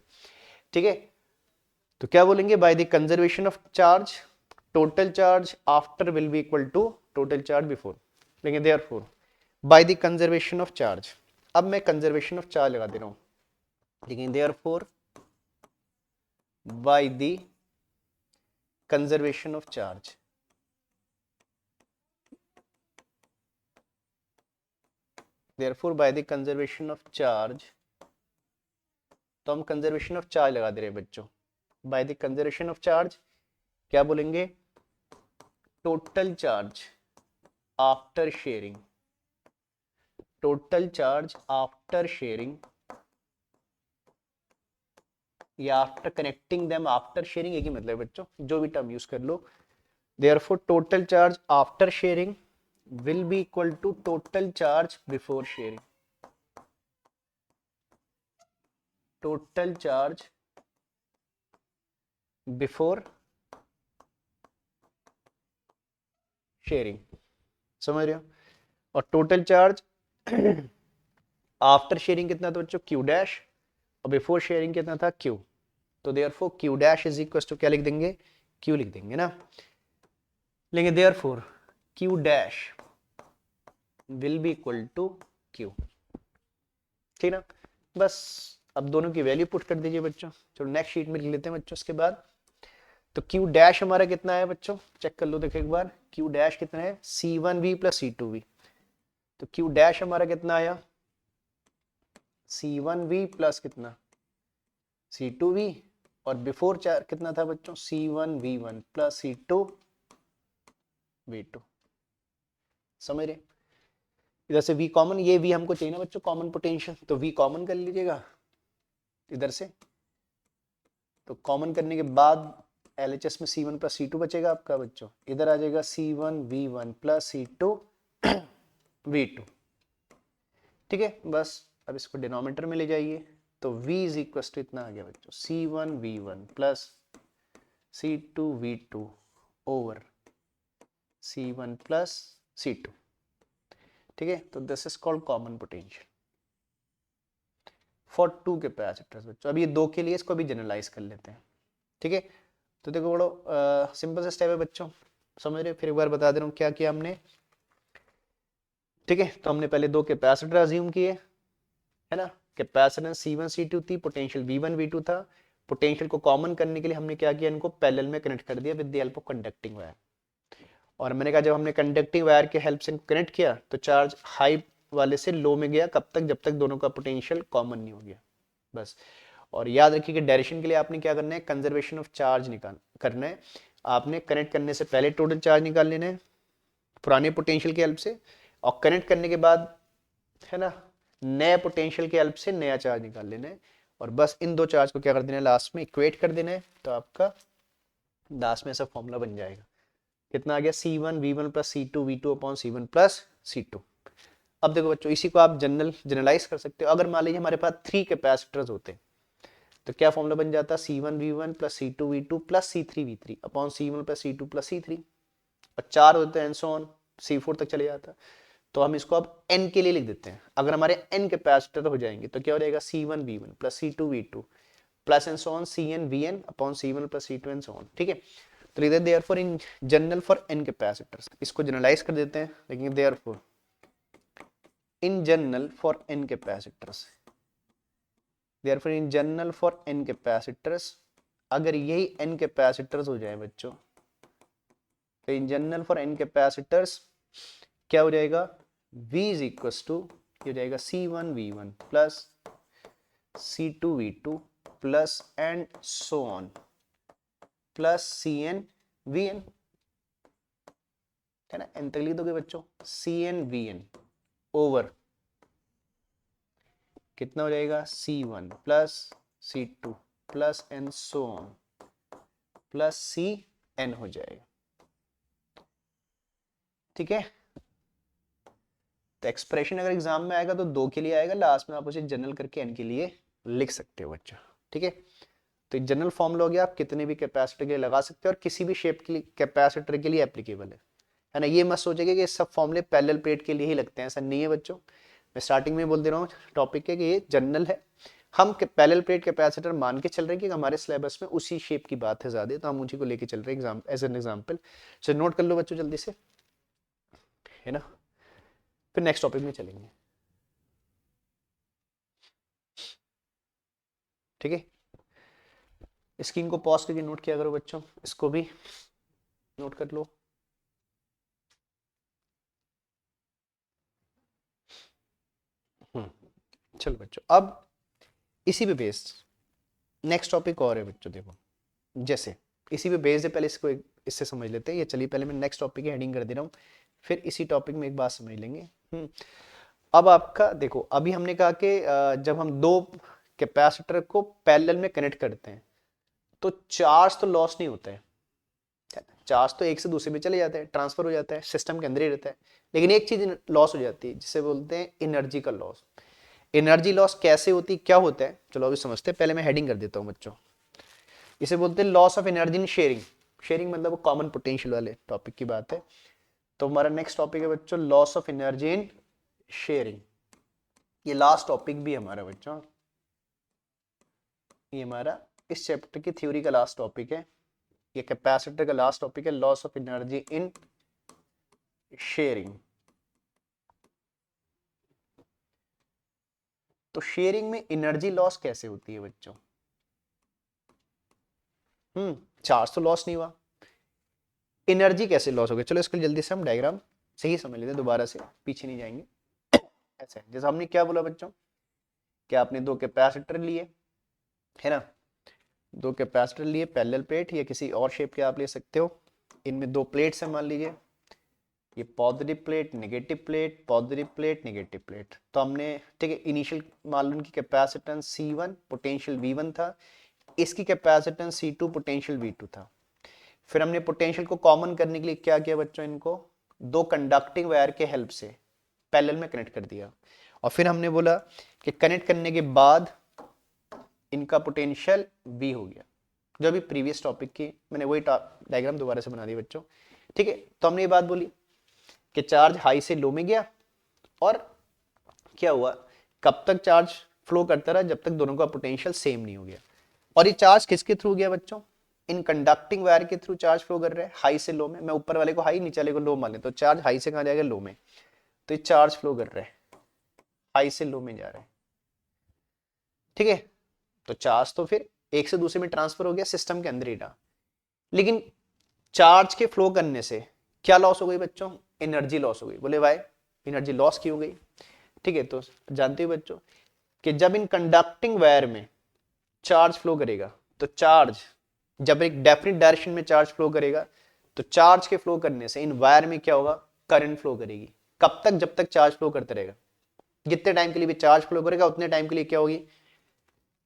ठीक है। तो क्या बोलेंगे, by the conservation of charge total charge after will be equal to total charge before, लेकिन therefore by the conservation of charge, अब मैं कंजर्वेशन ऑफ चार्ज लगा दे रहा हूं, लेकिन therefore by the conservation of charge, therefore by the conservation of charge, तो हम conservation of charge लगा दे रहे हैं बच्चों, by the conservation of charge क्या बोलेंगे, total charge after sharing, total charge after sharing या after connecting them, after sharing एक ही मतलब है बच्चों, जो भी टर्म यूज कर लो। therefore total charge after sharing will be equal to total charge before sharing, total charge before sharing, समझ रहे हो। और टोटल चार्ज आफ्टर शेयरिंग कितना था बच्चों, Q डैश, और बिफोर शेयरिंग कितना था, Q। तो therefore Q dash is equal to क्या लिख देंगे, Q लिख देंगे ना, लेंगे therefore Q dash will be equal to Q, ठीक ना। बस अब दोनों की वैल्यू पुट कर दीजिए बच्चों। चलो नेक्स्ट शीट में लिख लेते हैं बच्चों। उसके बाद तो क्यू डैश हमारा कितना है बच्चों, चेक कर लो, देखो एक बार, क्यू डैश कितना है, C1V प्लस C2V। तो क्यू डैश हमारा कितना आया, C1V प्लस कितना, C2V, और बिफोर चार कितना था बच्चों, C1V1 प्लस C2V2। समझ रहे, इधर से V कॉमन, ये V हमको चाहिए ना बच्चों कॉमन पोटेंशियल, तो V कॉमन कर लीजिएगा इधर से। तो कॉमन करने के बाद LHS में C1 प्लस C2 बचेगा आपका बच्चों, इधर आ जाएगा C1V1 प्लस C2V2। ठीक है, बस अब इसको डिनोमिनेटर में ले जाइए, तो V इज इक्वल टू इतना आ गया बच्चों, C1V1 plus C2V2 over C1 plus C2। ठीक है, तो this is called common potential for two capacitors बच्चों। अब ये दो के लिए इसको भी जनरलाइज कर लेते हैं। ठीक है, तो देखो बड़ो सिंपल सा स्टेप है बच्चों, समझ रहे हो, फिर एक बार बता दे रहा हूँ क्या किया हमने। ठीक है, तो हमने पहले दो कैपेसिटर अज्यूम किए, है ना, कैपेसिटेंस C1 C2 थी, पोटेंशियल V1 V2 था। पोटेंशियल को कॉमन करने के लिए हमने क्या किया, इनको पैरेलल में कनेक्ट कर दिया with the help of conducting wire. और मैंने कहा जब हमने कंडक्टिंग वायर के हेल्प से कनेक्ट किया तो चार्ज हाई वाले से लो में गया, कब तक, जब तक दोनों का पोटेंशियल कॉमन नहीं हो गया, बस। और याद रखिए कि डायरेक्शन के लिए आपने क्या करना है, कंजर्वेशन ऑफ चार्ज निकाल करना है। आपने कनेक्ट करने से पहले टोटल चार्ज निकाल लेना है पुराने पोटेंशियल की हेल्प से, और कनेक्ट करने के बाद, है ना, नए पोटेंशियल की हेल्प से नया चार्ज निकाल लेना है। और बस इन दो चार्ज को क्या कर देना है, लास्ट में इक्वेट कर देना है, तो आपका लास्ट में ऐसा फॉर्मूला बन जाएगा। कितना आ गया, C1V1 plus C2V2 upon C1 plus C2। अब देखो बच्चों, इसी को आप जनरलाइज कर सकते हो। अगर मान लीजिए हमारे पास 3 कैपेसिटर्स होते तो क्या फॉर्मूला बन जाता, C1V1 plus C2V2 plus C3V3 upon C1 plus C2 plus C3। और 4 होते हैं एंड सो ऑन, C4 तक चले जाता। तो हम इसको अब n के लिए लिख देते हैं। अगर हमारे n कैपेसिटर हो जाएंगे तो क्या हो जाएगा, C1V1 plus C2V2 plus and so on CnVn upon C1 plus C2 and so on. ठीक है, तो लिख देते therefore in general for n capacitors, इसको जनरलाइज कर देते हैं, लेकिन therefore in general for n capacitors, therefore in general for n capacitors, अगर यही n कैपेसिटर्स हो जाए बच्चों, तो in general for n capacitors क्या हो जाएगा, V इज इक्वल टू, हो जाएगा C1V1 plus C2V2 plus and so on plus CnVn, है ना, n तक लिख दोगे बच्चों, CnVn ओवर कितना हो जाएगा, C1 plus C2 plus and so on plus Cn हो जाएगा। ठीक है, तो एक्सप्रेशन अगर एग्जाम में आएगा तो 2 के लिए आएगा, लास्ट में आप उसे जनरल करके n के लिए लिख सकते हो बच्चों। ठीक है, तो जनरल फॉर्मूला हो गया, आप कितने भी कैपेसिटर के लिए लगा सकते हो और किसी भी शेप के लिए कैपेसिटर के लिए एप्लीकेबल है ना। ये मत सोचेगा कि सब फॉर्मूले पैरेलल प्लेट के लिए ही लगते हैं, ऐसा नहीं है बच्चों। मैं स्टार्टिंग में बोल दे रहा हूँ टॉपिक के कि ये जनरल है, हम पैरेलल प्लेट कैपेसिटर मान के चल रहे हैं कि हमारे सिलेबस में उसी शेप की बात है ज्यादा, तो हम उसी को लेके चल रहे हैं exam as an example. So note कर लो बच्चों जल्दी से, है ना, फिर नेक्स्ट टॉपिक में चलेंगे। ठीक है, स्क्रीन को पॉज करके नोट किया करो बच्चों, इसको भी नोट कर लो। चलो बच्चों, अब इसी पे बेस्ड नेक्स्ट टॉपिक और है बच्चों। देखो जैसे इसी पे बेस्ड है, पहले इसको इससे समझ लेते हैं। ये चलिए पहले मैं नेक्स्ट टॉपिक की हेडिंग कर दे रहा हूँ, फिर इसी टॉपिक में एक बात समझ लेंगे। अब आपका देखो, अभी हमने कहा कि जब हम दो कैपेसिटर को पैरेलल में कनेक्ट करते हैं तो चार्ज तो लॉस नहीं होता है, चार्ज तो एक से दूसरे में चले जाता है, ट्रांसफर हो जाता है, सिस्टम के अंदर ही रहता है। लेकिन एक चीज लॉस हो जाती है जिसे बोलते हैं एनर्जी का लॉस। एनर्जी लॉस कैसे होती है, क्या होता है, चलो अभी समझते हैं। पहले मैं हेडिंग कर देता हूं बच्चों, इसे बोलते हैं loss of energy in sharing. Sharing मतलब कॉमन पोटेंशियल वाले टॉपिक की बात है। तो हमारा नेक्स्ट टॉपिक है बच्चों loss of energy in sharing. ये लास्ट टॉपिक भी हमारा बच्चों, ये हमारा इस चैप्टर की थ्योरी का लास्ट टॉपिक है। ये कैपेसिटर का लास्ट टॉपिक है, loss of energy in sharing. तो शेयरिंग में एनर्जी लॉस कैसे होती है बच्चों, चार्ज तो लॉस नहीं हुआ, एनर्जी कैसे लॉस हो गई? चलो इसके लिए जल्दी से हम डायग्राम सही समझ लेते हैं, दोबारा से पीछे नहीं जाएंगे। ऐसे जैसे हमने क्या बोला बच्चों, कि आपने दो कैपेसिटर लिए, है ना, दो कैपेसिटर लिए पैरेलल प्लेट या किसी और शेप के आप ले सकते हो, इनमें दो प्लेट्स हैं मान लीजिए, ये positive plate negative plate, positive plate negative plate. तो हमने, ठीक है, इनिशियल मान लो इनकी कैपेसिटेंस C1 पोटेंशियल V1 था, इसकी कैपेसिटेंस C2 पोटेंशियल V2 था। फिर हमने पोटेंशियल को कॉमन करने के लिए क्या किया बच्चों, इनको दो कंडक्टिंग वायर के हेल्प से पैरेलल में कनेक्ट कर दिया, और फिर हमने बोला कि कनेक्ट करने के बाद इनका पोटेंशियल V हो गया, जो अभी प्रीवियस टॉपिक की मैंने वही डायग्राम दोबारा से बना दी बच्चों, ठीक है। तो हमने ये बात बोली कि चार्ज हाई से लो में गया, और क्या हुआ, कब तक चार्ज फ्लो करता रहा, जब तक दोनों का पोटेंशियल सेम नहीं हो गया। और ये चार्ज किसके थ्रू गया बच्चों, इन कंडक्टिंग वायर के थ्रू चार्ज फ्लो कर रहे हैं, हाई से लो में। मैं ऊपर वाले को हाई, नीचे वाले को लो मान ले, तो चार्ज हाई से कहां जाएगा, लो में। तो ये चार्ज फ्लो कर रहे हैं, हाई से लो में जा रहे हैं, ठीक है। तो चार्ज तो फिर एक से दूसरे में ट्रांसफर हो गया, सिस्टम के अंदर ही रहा। लेकिन चार्ज के फ्लो करने से क्या लॉस हो गई बच्चों, एनर्जी लॉस हो गई। बोले भाई एनर्जी लॉस क्यों हो गई, ठीक है। तो जानते हो बच्चों कि जब इन कंडक्टिंग वायर में चार्ज फ्लो करेगा, तो चार्ज जब एक डेफिनेट डायरेक्शन में चार्ज फ्लो करेगा, तो चार्ज के फ्लो करने से इन वायर में क्या होगा, करंट फ्लो करेगी। कब तक, जब तक चार्ज फ्लो करता रहेगा, जितने टाइम के लिए भी चार्ज फ्लो करेगा उतने टाइम के लिए क्या होगी,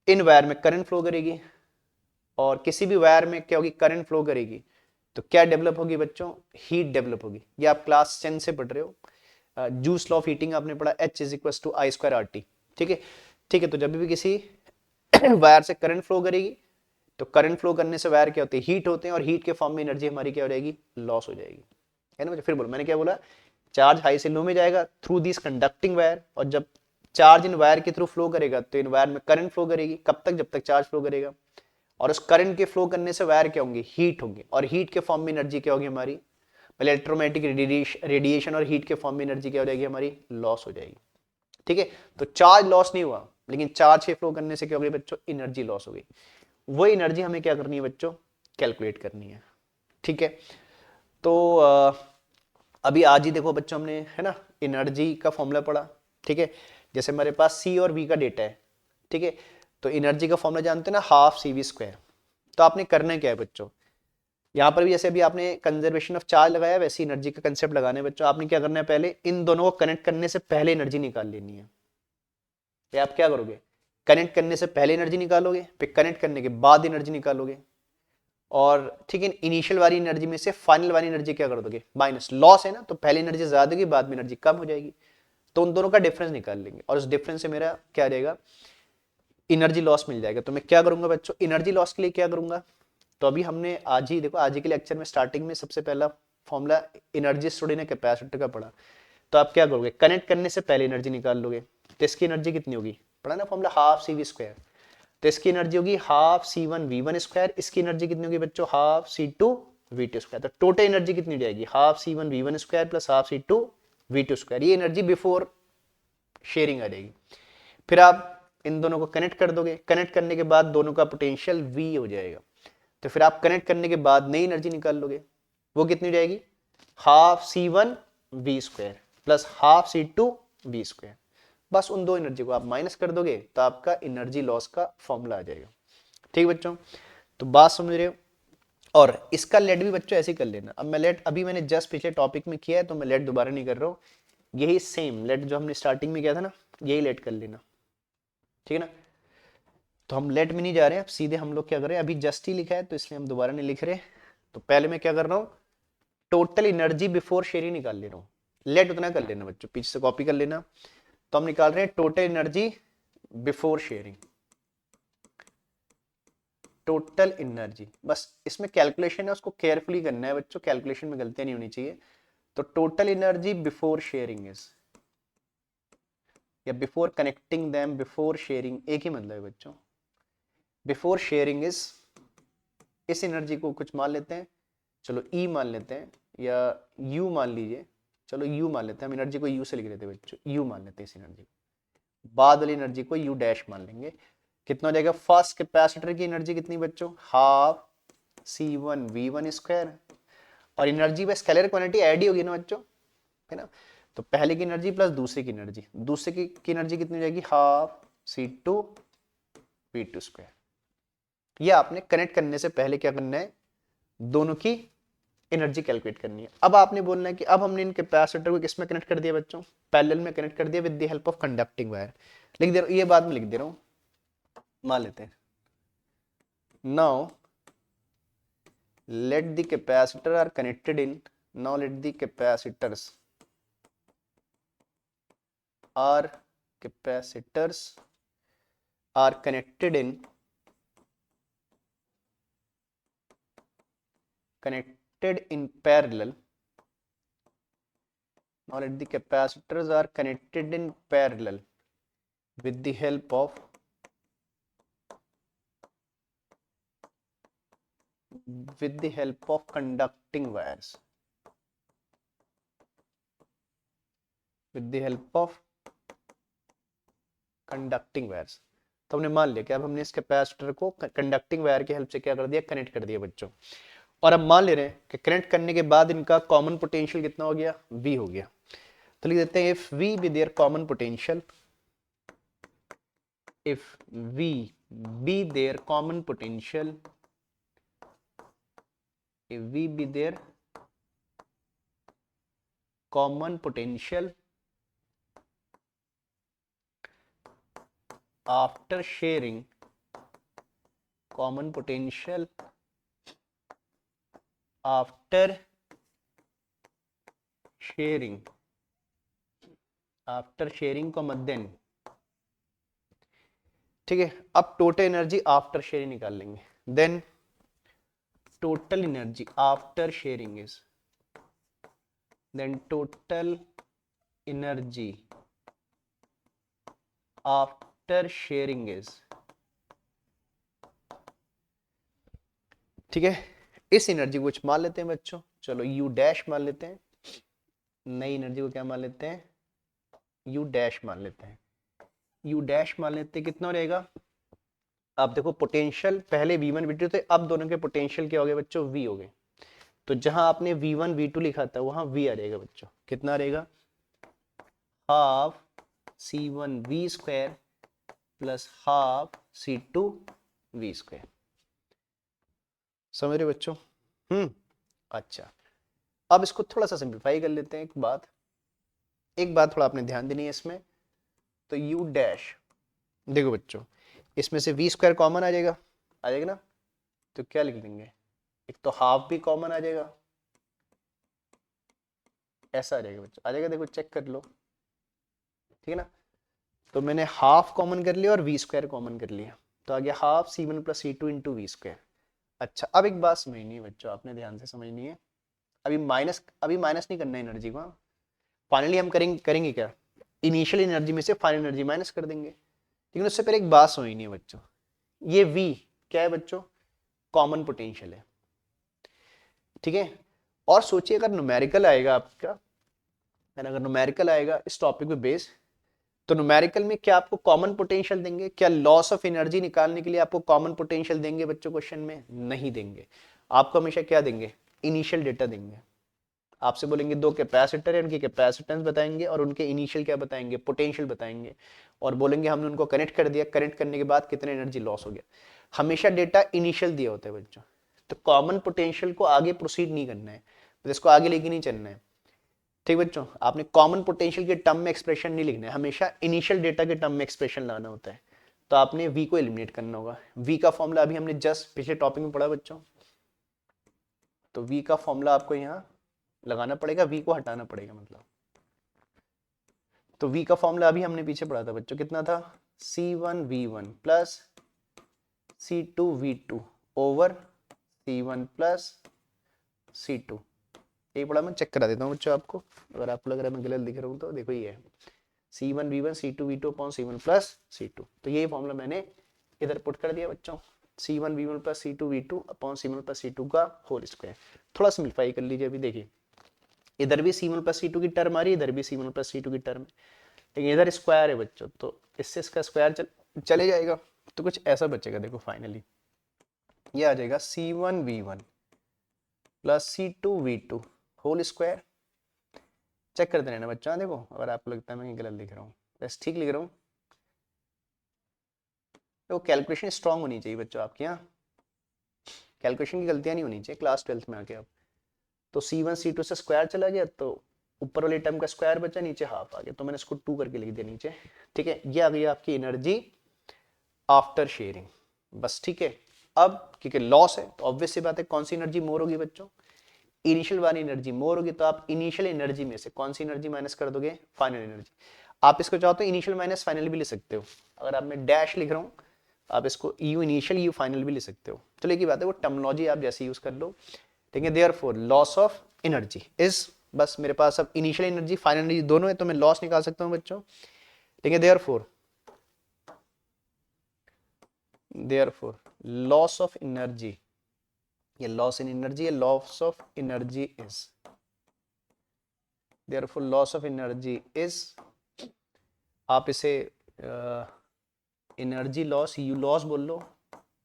इन वायर में करंट फ्लो करेगी। और किसी भी वायर में क्या होगी, करंट फ्लो करेगी, तो क्या डेवलप होगी बच्चों, हीट डेवलप होगी। ये आप क्लास 10 से पढ़ रहे हो, जूस लॉ ऑफ हीटिंग आपने पढ़ा, H is equal to I square RT, ठीक है। ठीक है, तो जब भी किसी वायर से करंट फ्लो करेगी, तो करंट फ्लो करने से वायर क्या होते हैं, हीट होते हैं, और हीट के फॉर्म में एनर्जी हमारी क्या हो जाएगी, लॉस हो जाएगी, है ना। फिर बोलो, मैंने क्या बोला, चार्ज हाई से लो में जाएगा थ्रू दिस कंडक्टिंग वायर, और जब चार्ज इन वायर के थ्रू फ्लो करेगा, तो इन वायर में करंट फ्लो करेगी। कब तक, जब तक चार्ज फ्लो करेगा। और उस करंट के फ्लो करने से वायर क्या होंगे, हीट होंगे, और हीट के फॉर्म में एनर्जी क्या होगी हमारी, इलेक्ट्रोमैग्नेटिक रेडिएशन और हीट के फॉर्म में एनर्जी क्या हो जाएगी हमारी, लॉस हो जाएगी, ठीक है। तो चार्ज लॉस नहीं हुआ, लेकिन चार्ज के फ्लो करने से क्या हो गई बच्चों, एनर्जी लॉस हो गई। वो एनर्जी हमें क्या करनी है बच्चों, कैलकुलेट करनी है, ठीक है। तो अभी आज ही देखो बच्चों हमने, है ना, एनर्जी का फॉर्मूला पढ़ा, ठीक है। जैसे हमारे पास सी और वी का डेटा है, ठीक है। तो एनर्जी का फॉर्मूला जानते हैं ना, हाफ CV स्क्वायर। तो आपने करना क्या है बच्चों, यहाँ पर भी जैसे अभी आपने कंजर्वेशन ऑफ चार्ज लगाया, वैसे एनर्जी का कंसेप्ट लगाना है बच्चों। आपने क्या करना है, पहले इन दोनों को कनेक्ट करने से पहले एनर्जी निकाल लेनी है। तो आप क्या करोगे, कनेक्ट करने से पहले एनर्जी निकालोगे, फिर कनेक्ट करने के बाद एनर्जी निकालोगे, और ठीक है, इनिशियल वाली एनर्जी में से फाइनल वाली एनर्जी क्या कर दोगे, माइनस। लॉस है ना, तो पहले एनर्जी ज्यादा होगी, बाद में एनर्जी कम हो जाएगी, तो उन दोनों का डिफरेंस निकाल लेंगे, और उस डिफरेंस से मेरा क्या आ जाएगा, एनर्जी लॉस मिल जाएगा। तो मैं क्या करूंगा बच्चों, एनर्जी लॉस के लिए क्या करूंगा, तो अभी हमने आज ही देखो, आज ही के लेक्चर में स्टार्टिंग में सबसे पहला फॉर्मूला एनर्जी स्टोरेज ने कैपेसिटर का पढ़ा। तो आप क्या करोगे, कनेक्ट करने से पहले एनर्जी निकाल लोगे, तो इसकी एनर्जी कितनी होगी, पढ़ा ना फॉर्मूला, हाफ CV स्क्वायर। तो इसकी एनर्जी होगी हाफ C1 V1 स्क्वायर, इसकी एनर्जी कितनी होगी बच्चों, हाफ C2 V2 स्क्वायर। तो टोटल एनर्जी कितनी हो जाएगी, half C1 V1 square plus half C2 V2 square. ये एनर्जी बिफोर शेयरिंग आ जाएगी। फिर आप इन दोनों को कनेक्ट कर दोगे, कनेक्ट करने के बाद दोनों का पोटेंशियल V हो जाएगा। तो फिर आप कनेक्ट करने के बाद नई एनर्जी निकाल लोगे, वो कितनी हो जाएगी, half C1 V square plus half C2 V square. बस उन दो एनर्जी को आप माइनस कर दोगे, तो आपका एनर्जी लॉस का फॉर्मूला आ जाएगा, ठीक बच्चों। तो बात समझ रहे हो। और इसका लेट भी बच्चों ऐसे ही कर लेना। अब मैं लेट अभी मैंने जस्ट पिछले टॉपिक में किया है, तो मैं लेट दोबारा नहीं कर रहा हूँ, यही सेम लेट जो हमने स्टार्टिंग में किया था ना, यही लेट कर लेना, ठीक है ना। तो हम लेट में नहीं जा रहे हैं, अब सीधे हम लोग क्या कर रहे हैं, अभी जस्ट ही लिखा है तो इसलिए हम दोबारा नहीं लिख रहे। तो पहले मैं क्या कर रहा हूँ, टोटल एनर्जी बिफोर शेयरिंग निकाल ले रहा हूँ। लेट उतना कर लेना बच्चों, पीछे से कॉपी कर लेना। तो हम निकाल रहे हैं total energy before sharing, total energy. बस इसमें कैलकुलेशन है, उसको केयरफुली करना है बच्चों, कैलकुलेशन में गलतियां नहीं होनी चाहिए। तो total energy before sharing is, या before connecting them, before sharing एक ही मतलब है बच्चों। बिफोर शेयरिंग इज, इस एनर्जी को कुछ मान लेते हैं, चलो E मान लेते हैं, या U मान लीजिए, चलो U मान लेते हैं, हम एनर्जी को U से लिख देते हैं बच्चों, U मान लेते हैं इस एनर्जी को। बाद वाली एनर्जी को U डैश मान लेंगे। कितना हो जाएगा, फर्स्ट कैपेसिटर की एनर्जी कितनी बच्चों, हाफ C1V1 स्क्वायर, और एनर्जी व स्केलर क्वांटिटी ऐड ही होगी ना बच्चों, है ना। तो पहले की एनर्जी प्लस दूसरे की एनर्जी, दूसरे की एनर्जी कितनी हो जाएगी, हाफ C2V2 स्क्वायर। ये आपने कनेक्ट करने से पहले क्या करना है, दोनों की एनर्जी कैलकुलेट करनी है। अब आपने बोलना है कि अब हमने इन कैपेसिटर को किस में कनेक्ट कर दिया बच्चों, पैरेलल में कनेक्ट कर दिया with the help of conducting wire. लिख दे रहा हूं, ये बाद में लिख दे रहा हूं, मान लेते हैं। Now let the capacitor are connected in, now let the capacitors are connected in parallel. Now let the capacitors are connected in parallel with the help of conducting wires, तो हमने मान लिया कि अब हमने इस कैपेसिटर को कंडक्टिंग वायर की हेल्प से क्या कर दिया, कनेक्ट कर दिया बच्चों। और अब मान ले रहे हैं कि कनेक्ट करने के बाद इनका कॉमन पोटेंशियल कितना हो गया, V हो गया। तो लिख देते हैं if V be their common potential, if V be their common potential, if V be their common potential after sharing then, ठीक है। अब टोटल एनर्जी आफ्टर शेयरिंग निकाल लेंगे, then total energy after sharing is, ठीक है। इस energy को कुछ मान लेते हैं बच्चों, चलो U डैश मान लेते हैं, नई एनर्जी को क्या मान लेते हैं, U डैश मान लेते हैं। U डैश मान लेते हैं, कितना रहेगा, आप देखो पोटेंशियल पहले V1 V2 थे, अब दोनों के पोटेंशियल क्या हो गए बच्चों, V हो गए। तो जहां आपने V1 V2 लिखा था वहां V आ जाएगा बच्चों, कितना रहेगा, half C1V² plus half C2V²। समझ रहे बच्चों, अच्छा। अब इसको थोड़ा सा सिंप्लीफाई कर लेते हैं। एक बात थोड़ा आपने ध्यान देनी है इसमें, तो U डैश, देखो बच्चों इसमें से V² कॉमन आ जाएगा ना, तो क्या लिख देंगे, एक तो हाफ भी कॉमन आ जाएगा, ऐसा आ जाएगा बच्चों, आ जाएगा, देखो चेक कर लो, ठीक है ना। तो मैंने हाफ कॉमन कर लिया और V² कॉमन कर लिया, तो आ गया half C1 plus C2 into V²। अच्छा, अब एक बात समझनी है बच्चों, आपने ध्यान से समझनी है, अभी माइनस नहीं करना है एनर्जी को। फाइनली हम करेंगे क्या, इनिशियल एनर्जी में से फाइनल एनर्जी माइनस कर देंगे। लेकिन उससे पहले एक बात समझनी है बच्चों, ये V क्या है बच्चों, कॉमन पोटेंशियल है, ठीक है। और सोचिए अगर न्यूमेरिकल आएगा आपका, अगर न्यूमेरिकल आएगा इस टॉपिक पे बेस, तो न्यूमेरिकल में क्या आपको कॉमन पोटेंशियल देंगे, क्या लॉस ऑफ एनर्जी निकालने के लिए आपको कॉमन पोटेंशियल देंगे बच्चों, क्वेश्चन में नहीं देंगे। आपको हमेशा क्या देंगे, इनिशियल डेटा देंगे। आपसे बोलेंगे दो कैपेसिटर है, उनकी कैपेसिटेंस बताएंगे और उनके इनिशियल क्या बताएंगे, पोटेंशियल बताएंगे, और बोलेंगे हमने उनको कनेक्ट कर दिया, कनेक्ट करने के बाद कितने एनर्जी लॉस हो गया। हमेशा डेटा इनिशियल दिया होता है बच्चों, तो कॉमन पोटेंशियल को आगे प्रोसीड नहीं करना है, तो इसको आगे लेके नहीं चलना है, ठीक बच्चों। आपने कॉमन पोटेंशियल के टर्म में एक्सप्रेशन नहीं लिखना है, हमेशा इनिशियल डेटा के टर्म में एक्सप्रेशन लाना होता है। तो आपने V को एलिमिनेट करना होगा। V का फॉर्मूला अभी हमने जस्ट पिछले टॉपिक में पढ़ा बच्चों, तो V का फॉर्मूला आपको यहाँ लगाना पड़ेगा, V को हटाना पड़ेगा मतलब। तो V का फॉर्मूला अभी हमने पीछे पढ़ा था बच्चों, कितना था, C1V1 plus C2V2 over C1 plus C2। यही पढ़ा, मैं चेक करा देता हूँ बच्चों आपको, अगर आपको लग रहा है मैं गलत लिख रहा हूँ तो देखो ये है C1V1 C2V2 upon C1 plus C2। तो यही फॉर्मूला मैंने इधर पुट कर दिया बच्चों, C1V1 plus C2V2 upon C1 plus C2 का होल स्क्वायर। थोड़ा सिंप्लीफाई कर लीजिए, अभी देखिए इधर भी C1 प्लस C2 की टर्म आ रही है, इधर भी C1 प्लस C2 की टर्म, लेकिन इधर स्क्वायर है बच्चों, तो इससे इसका स्क्वायर चले जाएगा, तो कुछ ऐसा बचेगा, देखो फाइनली ये आ जाएगा C1V1 plus C2V2 whole square. Check करते रहना बच्चों, देखो अगर आपको लगता है मैं गलत लिख रहा हूँ, बस ठीक लिख रहा हूँ। तो कैलकुलेशन स्ट्रांग होनी चाहिए बच्चों आपके यहाँ, कैलकुलेशन की गलतियाँ नहीं होनी चाहिए क्लास 12th में आके। अब तो C1 C2 से स्क्वायर चला गया, तो ऊपर वाले टर्म का स्क्वायर बचा, नीचे हाफ आ गया, तो मैंने इसको 2 करके लिख दिया नीचे। ठीक है, ये आ गई आपकी एनर्जी आफ्टर शेयरिंग, बस। ठीक है, अब क्योंकि लॉस है तो ऑब्वियस सी बात है कौन सी एनर्जी मोर होगी बच्चों, इनिशियल वाली एनर्जी मोर होगी, तो आप इनिशियल एनर्जी में से कौन सी एनर्जी माइनस कर दोगे, फाइनल एनर्जी। आप इसको चाहो तो इनिशियल माइनस फाइनल भी ले सकते हो, अगर आप मैं डैश लिख रहा हूँ आप इसको यू इनिशियल यू फाइनल भी ले सकते हो, चलो एक ही बात है, वो टर्मिनोलॉजी आप जैसे यूज कर लो। ठीक है, therefore loss of energy is, बस मेरे पास अब इनिशियल एनर्जी फाइनल एनर्जी दोनों है तो मैं लॉस निकाल सकता हूँ बच्चों। ठीक है, देयरफॉर लॉस ऑफ एनर्जी, ये लॉस इन एनर्जी है, loss of energy is, therefore loss of energy is, आप इसे एनर्जी लॉस यू लॉस बोल लो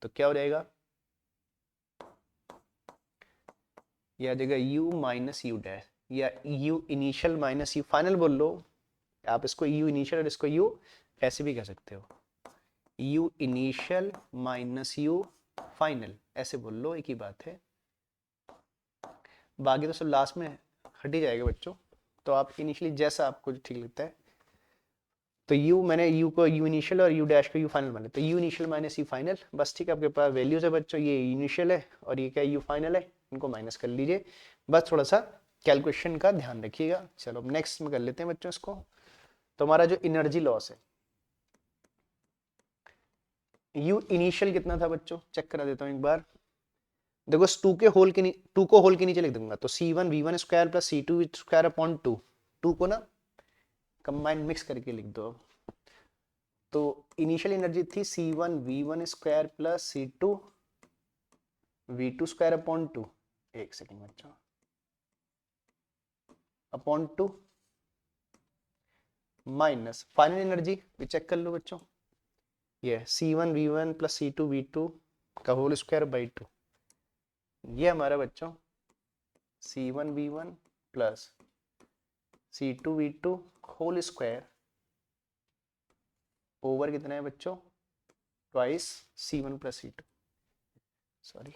तो क्या हो जाएगा, ये आ जाएगा यू माइनस यू डैश, या you initial minus you final बोल लो। आप इसको यू इनिशियल और इसको यू ऐसे भी कह सकते हो, you initial minus you final ऐसे बोल लो, एक ही बात है। बाकी तो सब लास्ट में हट ही जाएगा बच्चों, तो आप इनिशियली जैसा आपको ठीक लगता है। तो यू, मैंने यू को यू इनिशियल और यू डैश को यू फाइनल मान, तो you initial minus you final, बस। ठीक है, आपके पास वैल्यूज है बच्चों, ये इनिशियल है और ये क्या यू फाइनल है, इनको माइनस कर लीजिए, बस थोड़ा सा कैलकुलेशन का ध्यान रखिएगा। चलो अब नेक्स्ट में कर लेते हैं बच्चों इसको। तो हमारा जो एनर्जी लॉस है, यू इनिशियल कितना था बच्चों, चेक करा देता हूँ एक बार। देखो टू को होल के नीचे लिख दूंगा, तो C1V1 square plus C2 square upon 2, 2 को ना कंबाइन मिक्स करके लिख दो। तो इनिशियल एनर्जी थी C1V1 square plus C2V2 square upon 2, एक सेकेंड बच्चों, अपॉन 2 माइनस फाइनल एनर्जी भी चेक कर लो बच्चों, ये C1V1 प्लस C2V2 का होल स्क्वायर बाई 2, ये हमारा बच्चों C1V1 plus C2V2 whole square over कितना है बच्चों, twice C1 plus C2, sorry.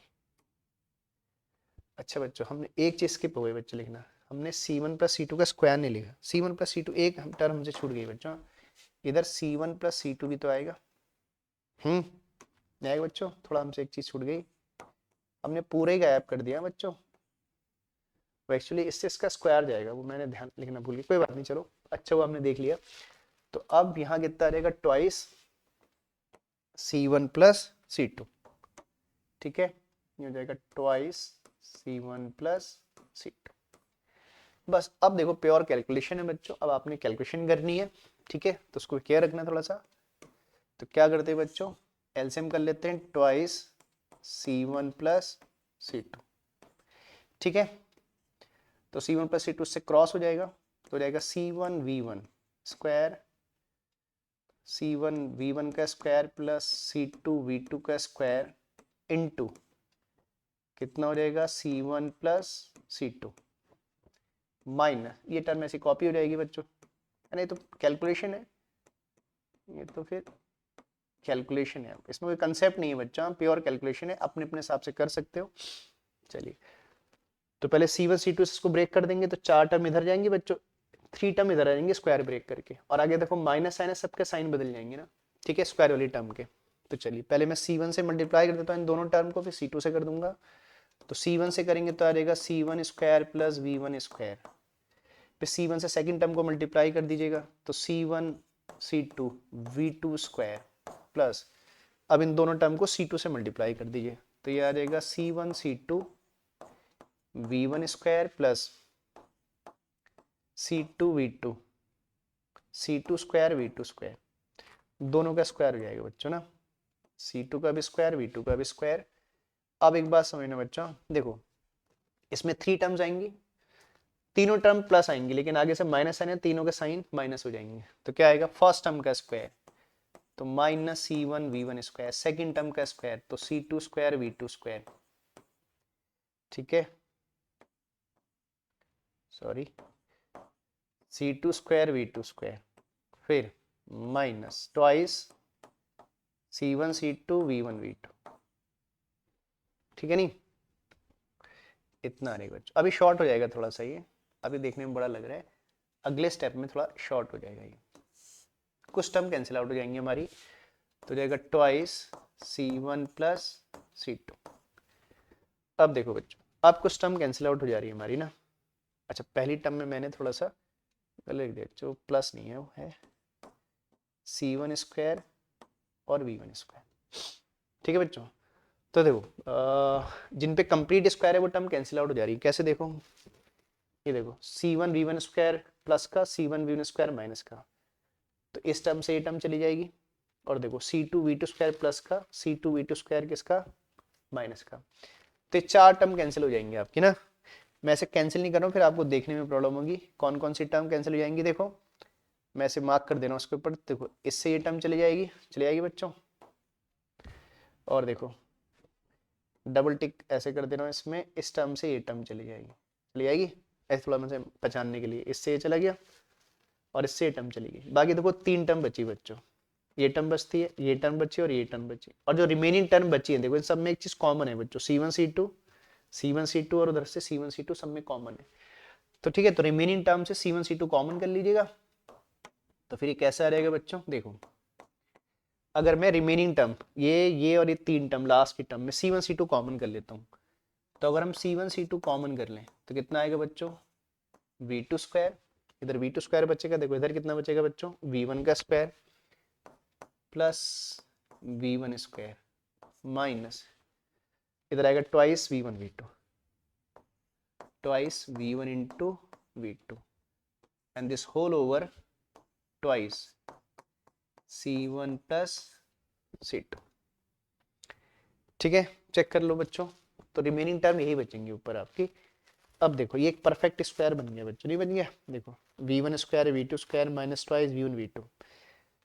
अच्छा बच्चों, हमने एक चीज स्किप हो गई बच्चों लिखना, हमने C1 प्लस C2 का स्क्वायर नहीं लिखा, C1 प्लस C2 एक टर्म हमसे छूट गई बच्चों, इधर C1 प्लस C2 भी तो आएगा, नहीं आएगा बच्चों, थोड़ा हमसे एक चीज छूट गई, हमने पूरा ही गायब कर दिया बच्चों, वो एक्चुअली इससे इसका स्क्वायर जाएगा, वो मैंने ध्यान लिखना भूल गया, कोई बात नहीं, चलो अच्छा वो आपने देख लिया। तो अब यहाँ कितना रहेगा, ट्वाइस C1 प्लस C2, ठीक है, ये हो जाएगा ट्वाइस C1 प्लस C2। बस अब देखो प्योर कैलकुलेशन है बच्चों, अब आपने कैलकुलेशन करनी है, ठीक है, तो उसको केयर रखना थोड़ा सा। तो क्या करते हैं बच्चों, एलसीएम कर लेते हैं, ट्वाइस C1 प्लस C2, ठीक है, तो C1 प्लस C2 से क्रॉस हो जाएगा, तो हो जाएगा C1V1 स्क्वायर, C1V1 का स्क्वायर प्लस C2V2 का स्क्वायर इनटू कितना हो जाएगा, C1 प्लस C2 माइनस, ये टर्म ऐसी कॉपी हो जाएगी बच्चों, नहीं तो कैलकुलेशन है, ये तो फिर कैलकुलेशन है, इसमें कोई कंसेप्ट नहीं है बच्चों, प्योर कैलकुलेशन है, अपने अपने हिसाब से कर सकते हो। चलिए, तो पहले C1 C2 इसको ब्रेक कर देंगे, तो 4 टर्म इधर जाएंगे बच्चों, 3 टर्म इधर आ जाएंगे स्क्वायर ब्रेक करके, और आगे देखो माइनस साइन है, सबके साइन बदल जाएंगे ना, ठीक है, स्क्वायर वाली टर्म के। तो चलिए पहले मैं C1 से मल्टीप्लाई कर देता हूँ इन दोनों टर्म को, फिर C2 से कर दूंगा, तो C1 से करेंगे तो आ जाएगा C1 square plus V1 square, फिर C1 से सेकंड टर्म को मल्टीप्लाई कर दीजिएगा, तो C1 C2 V2 square plus, अब इन दोनों टर्म को C2 से मल्टीप्लाई कर दीजिए, तो ये आ जाएगा C1 C2 V1 square plus C2 V2 C2 square V2 square, दोनों का स्क्वायर हो जाएगा बच्चों ना, C2 का भी स्क्वायर V2 का भी स्क्वायर। अब एक बात समझना बच्चों, देखो इसमें 3 टर्म्स आएंगी, तीनों टर्म प्लस आएंगी, लेकिन आगे से माइनस साइन है, तीनों के साइन माइनस हो जाएंगे, तो क्या आएगा, फर्स्ट टर्म का स्क्वायर तो minus C1 V1 square, second term का स्क्वायर तो C2 स्क्वायर V2 स्क्वायर, ठीक है, sorry C2 square V2 square, फिर minus twice C1 C2 V1 V2, ठीक है नहीं, इतना रहेगा बच्चों। अभी शॉर्ट हो जाएगा थोड़ा सा ये, अभी देखने में बड़ा लग रहा है, अगले स्टेप में थोड़ा शॉर्ट हो जाएगा ये, कुछ टर्म कैंसिल आउट हो जाएंगे हमारी, तो जाएगा ट्वाइस C1 प्लस C2। अब देखो बच्चों, अब कुछ टर्म कैंसिल आउट हो जा रही है हमारी ना। अच्छा, पहली टर्म में मैंने थोड़ा सा गलत लिख दिया, जो प्लस नहीं है वो है C1 स्क्वायर और V1 स्क्वायर, ठीक है बच्चों। तो देखो जिन पे कंप्लीट स्क्वायर है वो टर्म कैंसिल आउट हो जा रही है, कैसे देखो, ये देखो C1 V1 स्क्वायर प्लस का C1 V1 स्क्वायर माइनस का, तो इस टर्म से ये टर्म चली जाएगी, और देखो C2 V2 स्क्वायर प्लस का C2 V2 स्क्वायर किसका, माइनस का, तो चार टर्म कैंसिल हो जाएंगे आपकी ना। मैं ऐसे कैंसिल नहीं कर रहा हूँ, फिर आपको देखने में प्रॉब्लम होगी कौन कौन सी टर्म कैंसिल हो जाएंगी। देखो मैं ऐसे मार्क कर दे रहा हूँ उसके ऊपर, देखो इससे ये टर्म चली जाएगी बच्चों, और देखो डबल टिक ऐसे कर दे रहा हूँ इसमें, इस टर्म से ये टर्म चली जाएगी ऐसे थोड़ा मुझे पहचानने के लिए, इससे ये चला गया और इससे ये टर्म चली गई। बाकी देखो तीन टर्म बची बच्चों, ये टर्म बचती है, ये टर्म बची और ये टर्म बची, और जो रिमेनिंग टर्म बची है देखो इन सब में एक चीज कॉमन है बच्चों, C1 C2 और उधर से C1 C2 सब में कॉमन है। तो ठीक है, तो रिमेनिंग टर्म से C1 C2 कॉमन कर लीजिएगा, तो फिर ये कैसा रहेगा बच्चों, देखो अगर मैं रिमेनिंग टर्म ये और ये तीन टर्म लास्ट की टर्म में C1 C2 कॉमन कर लेता हूँ, तो अगर हम C1 C2 कॉमन कर लें तो कितना आएगा बच्चों, V2 स्क्वायर, इधर V2 स्क्वायर बचेगा, देखो इधर कितना बचेगा बच्चों, V1 का square plus V1 square minus इधर आएगा twice V1 into V2 and this whole over twice C1 plus C2, ठीक है, चेक कर लो बच्चों। तो रिमेनिंग टर्म यही बचेंगे ऊपर आपकी। अब देखो ये एक परफेक्ट स्क्वायर बन गया बच्चों, नहीं बन गया, देखो V1 square V2 square minus twice V1 V2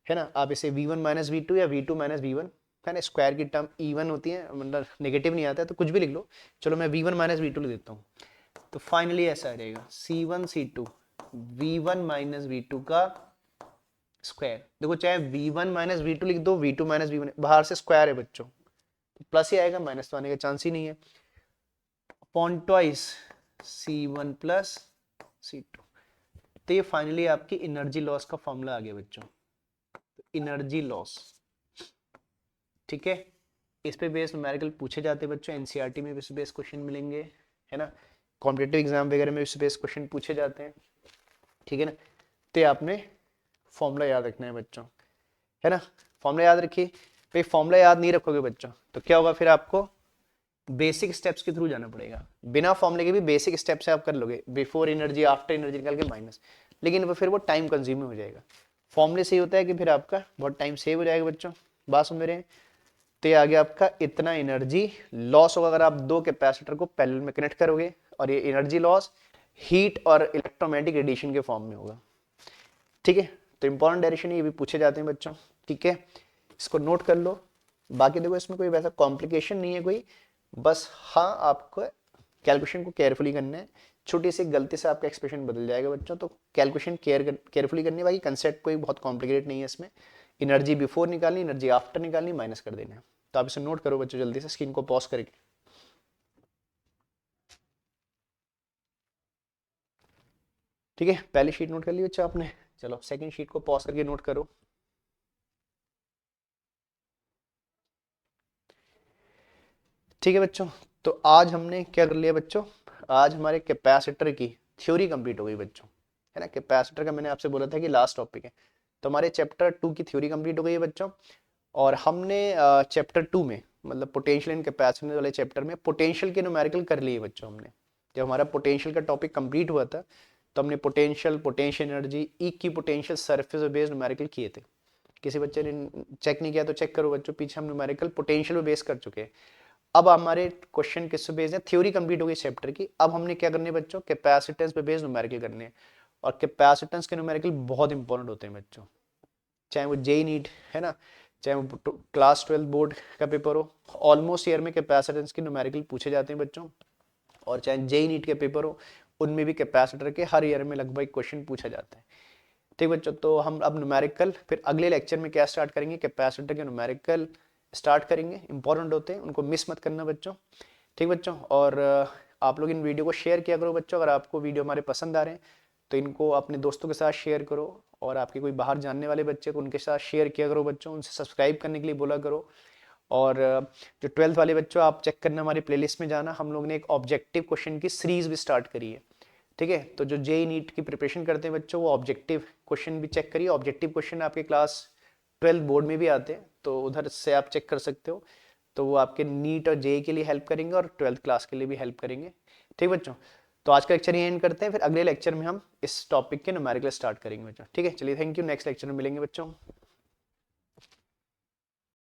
है ना। आप इसे V1 माइनस V2 या V2 माइनस V1 है ना, स्क्वायर की टर्म इवन होती है, मतलब नेगेटिव नहीं आता है, तो कुछ भी लिख लो, चलो मैं V1 माइनस V2 लिख देता हूँ, तो फाइनली ऐसा आ जाएगा C1 C2 V1 minus V2 का स्क्वायर। देखो चाहे V1 माइनस V2 लिख दो, V2 माइनस V1, बाहर से स्क्वायर है बच्चों, प्लस ही आएगा, माइनस तो आने का चांस ही नहीं है, upon twice C1 plus C2। तो ये फाइनली आपकी एनर्जी लॉस का फॉर्मूला आ गया बच्चों, एनर्जी लॉस, ठीक है। इस पे बेस्ड न्यूमेरिकल पूछे जाते हैं बच्चों, एनसीईआरटी में इस बेस्ड क्वेश्चन मिलेंगे, है ना, कॉम्पिटिटिव एग्जाम वगैरह में इस बेस्ड क्वेश्चन पूछे जाते हैं, ठीक है ना। तो आपने फॉर्मूला याद रखना है बच्चों, है ना, फॉर्मूला याद रखिए। भाई फॉर्मूला याद नहीं रखोगे बच्चों तो क्या होगा, फिर आपको बेसिक स्टेप्स के थ्रू जाना पड़ेगा, बिना फॉर्मूले के भी बेसिक स्टेप से आप कर लोगे, बिफोर एनर्जी आफ्टर एनर्जी निकाल के माइनस, लेकिन वो फिर वो टाइम कंज्यूमिंग हो जाएगा। फॉर्मूले से ही होता है कि फिर आपका बहुत टाइम सेव हो जाएगा बच्चों, बात समझ रहे हैं। तो ये आ गया आपका इतना एनर्जी लॉस होगा अगर आप दो कैपेसिटर को पैरेलल में कनेक्ट करोगे, और ये एनर्जी लॉस हीट और इलेक्ट्रोमैग्नेटिक रेडिएशन के फॉर्म में होगा, ठीक है। तो इंपॉर्टेंट डायरेक्शन ये भी पूछे जाते हैं बच्चों, ठीक है, इसको नोट कर लो। बाकी देखो इसमें कोई वैसा कॉम्प्लिकेशन नहीं है कोई, बस हाँ आपको कैलकुलेशन को केयरफुली करना है, छोटी सी गलती से आपका एक्सप्रेशन बदल जाएगा बच्चों, तो कैलकुलेशन केयरफुली करनी है। बाकी कंसेप्ट कोई बहुत कॉम्प्लिकेटेड नहीं है इसमें, एनर्जी बिफोर निकालनी, एनर्जी आफ्टर निकालनी, माइनस कर देना है। तो आप इसे नोट करो बच्चों जल्दी से, स्क्रीन को पॉज करके, ठीक है। पहली शीट नोट कर ली बच्चा आपने, चलो सेकंड शीट को पॉज करके नोट करो। ठीक है बच्चों, तो आज हमने क्या कर लिया बच्चों, आज हमारे कैपेसिटर की थ्योरी कंप्लीट हो गई बच्चों, है ना। कैपेसिटर का मैंने आपसे बोला था कि लास्ट टॉपिक है, तो हमारे चैप्टर 2 की थ्योरी कंप्लीट हो गई है बच्चों। और हमने चैप्टर 2 में मतलब पोटेंशियल एंड कैपेसिटेंस वाले चैप्टर में पोटेंशियल के न्यूमेरिकल कर लिए बच्चों हमने। जब हमारा पोटेंशियल का टॉपिक कंप्लीट हुआ था तो हमने पोटेंशियल एनर्जी, ई की पोटेंशियल सरफेस बेस्ड न्यूमेरिकल किए थे। किसी बच्चे ने चेक नहीं किया तो चेक करो बच्चों, पीछे हम न्यूमेरिकल पोटेंशियल पे बेस कर चुके हैं। अब हमारे क्वेश्चन किस पे बेस्ड है, थ्योरी कंप्लीट हो गई चैप्टर की। अब हमने क्या करने बच्चों, कैपेसिटेंस पे बेस्ड न्यूमेरिकल करने हैं। और कैपेसिटेंस के न्यूमेरिकल बहुत इंपॉर्टेंट होते हैं बच्चों, चाहे वो जेई नीट है ना, चाहे वो क्लास 12 बोर्ड का पेपर हो, ऑलमोस्ट ईयर में कैपेसिटेंस के न्यूमेरिकल पूछे जाते हैं बच्चों, और चाहे जेई नीट के पेपर हो उनमें भी कैपेसिटर के हर ईयर में लगभग क्वेश्चन पूछा जाता है। ठीक बच्चों, तो हम अब न्यूमेरिकल फिर अगले लेक्चर में क्या स्टार्ट करेंगे, कैपेसिटर के न्यूमेरिकल स्टार्ट करेंगे, इंपॉर्टेंट होते हैं, उनको मिस मत करना बच्चों। ठीक बच्चों, और आप लोग इन वीडियो को शेयर किया करो बच्चों, अगर आपको वीडियो हमारे पसंद आ रहे हैं तो इनको अपने दोस्तों के साथ शेयर करो, और आपके कोई बाहर जानने वाले बच्चे को उनके साथ शेयर किया करो बच्चों, उनसे सब्सक्राइब करने के लिए बोला करो। और जो 12th वाले बच्चों, आप चेक करना हमारी प्लेलिस्ट में जाना, हम लोग ने एक ऑब्जेक्टिव क्वेश्चन की सीरीज भी स्टार्ट करी है। ठीक है, तो जो जेई नीट की प्रिपरेशन करते हैं बच्चों, वो ऑब्जेक्टिव क्वेश्चन भी चेक करिए। ऑब्जेक्टिव क्वेश्चन आपके क्लास 12 बोर्ड में भी आते हैं, तो उधर से आप चेक कर सकते हो, तो वो आपके नीट और जेई के लिए हेल्प करेंगे और 12th क्लास के लिए भी हेल्प करेंगे। ठीक बच्चों, तो आज का लेक्चर ये एंड करते हैं, फिर अगले लेक्चर में हम इस टॉपिक के न्यूमेरिकल स्टार्ट करेंगे बच्चों। ठीक है, चलिए, थैंक यू, नेक्स्ट लेक्चर में मिलेंगे बच्चों।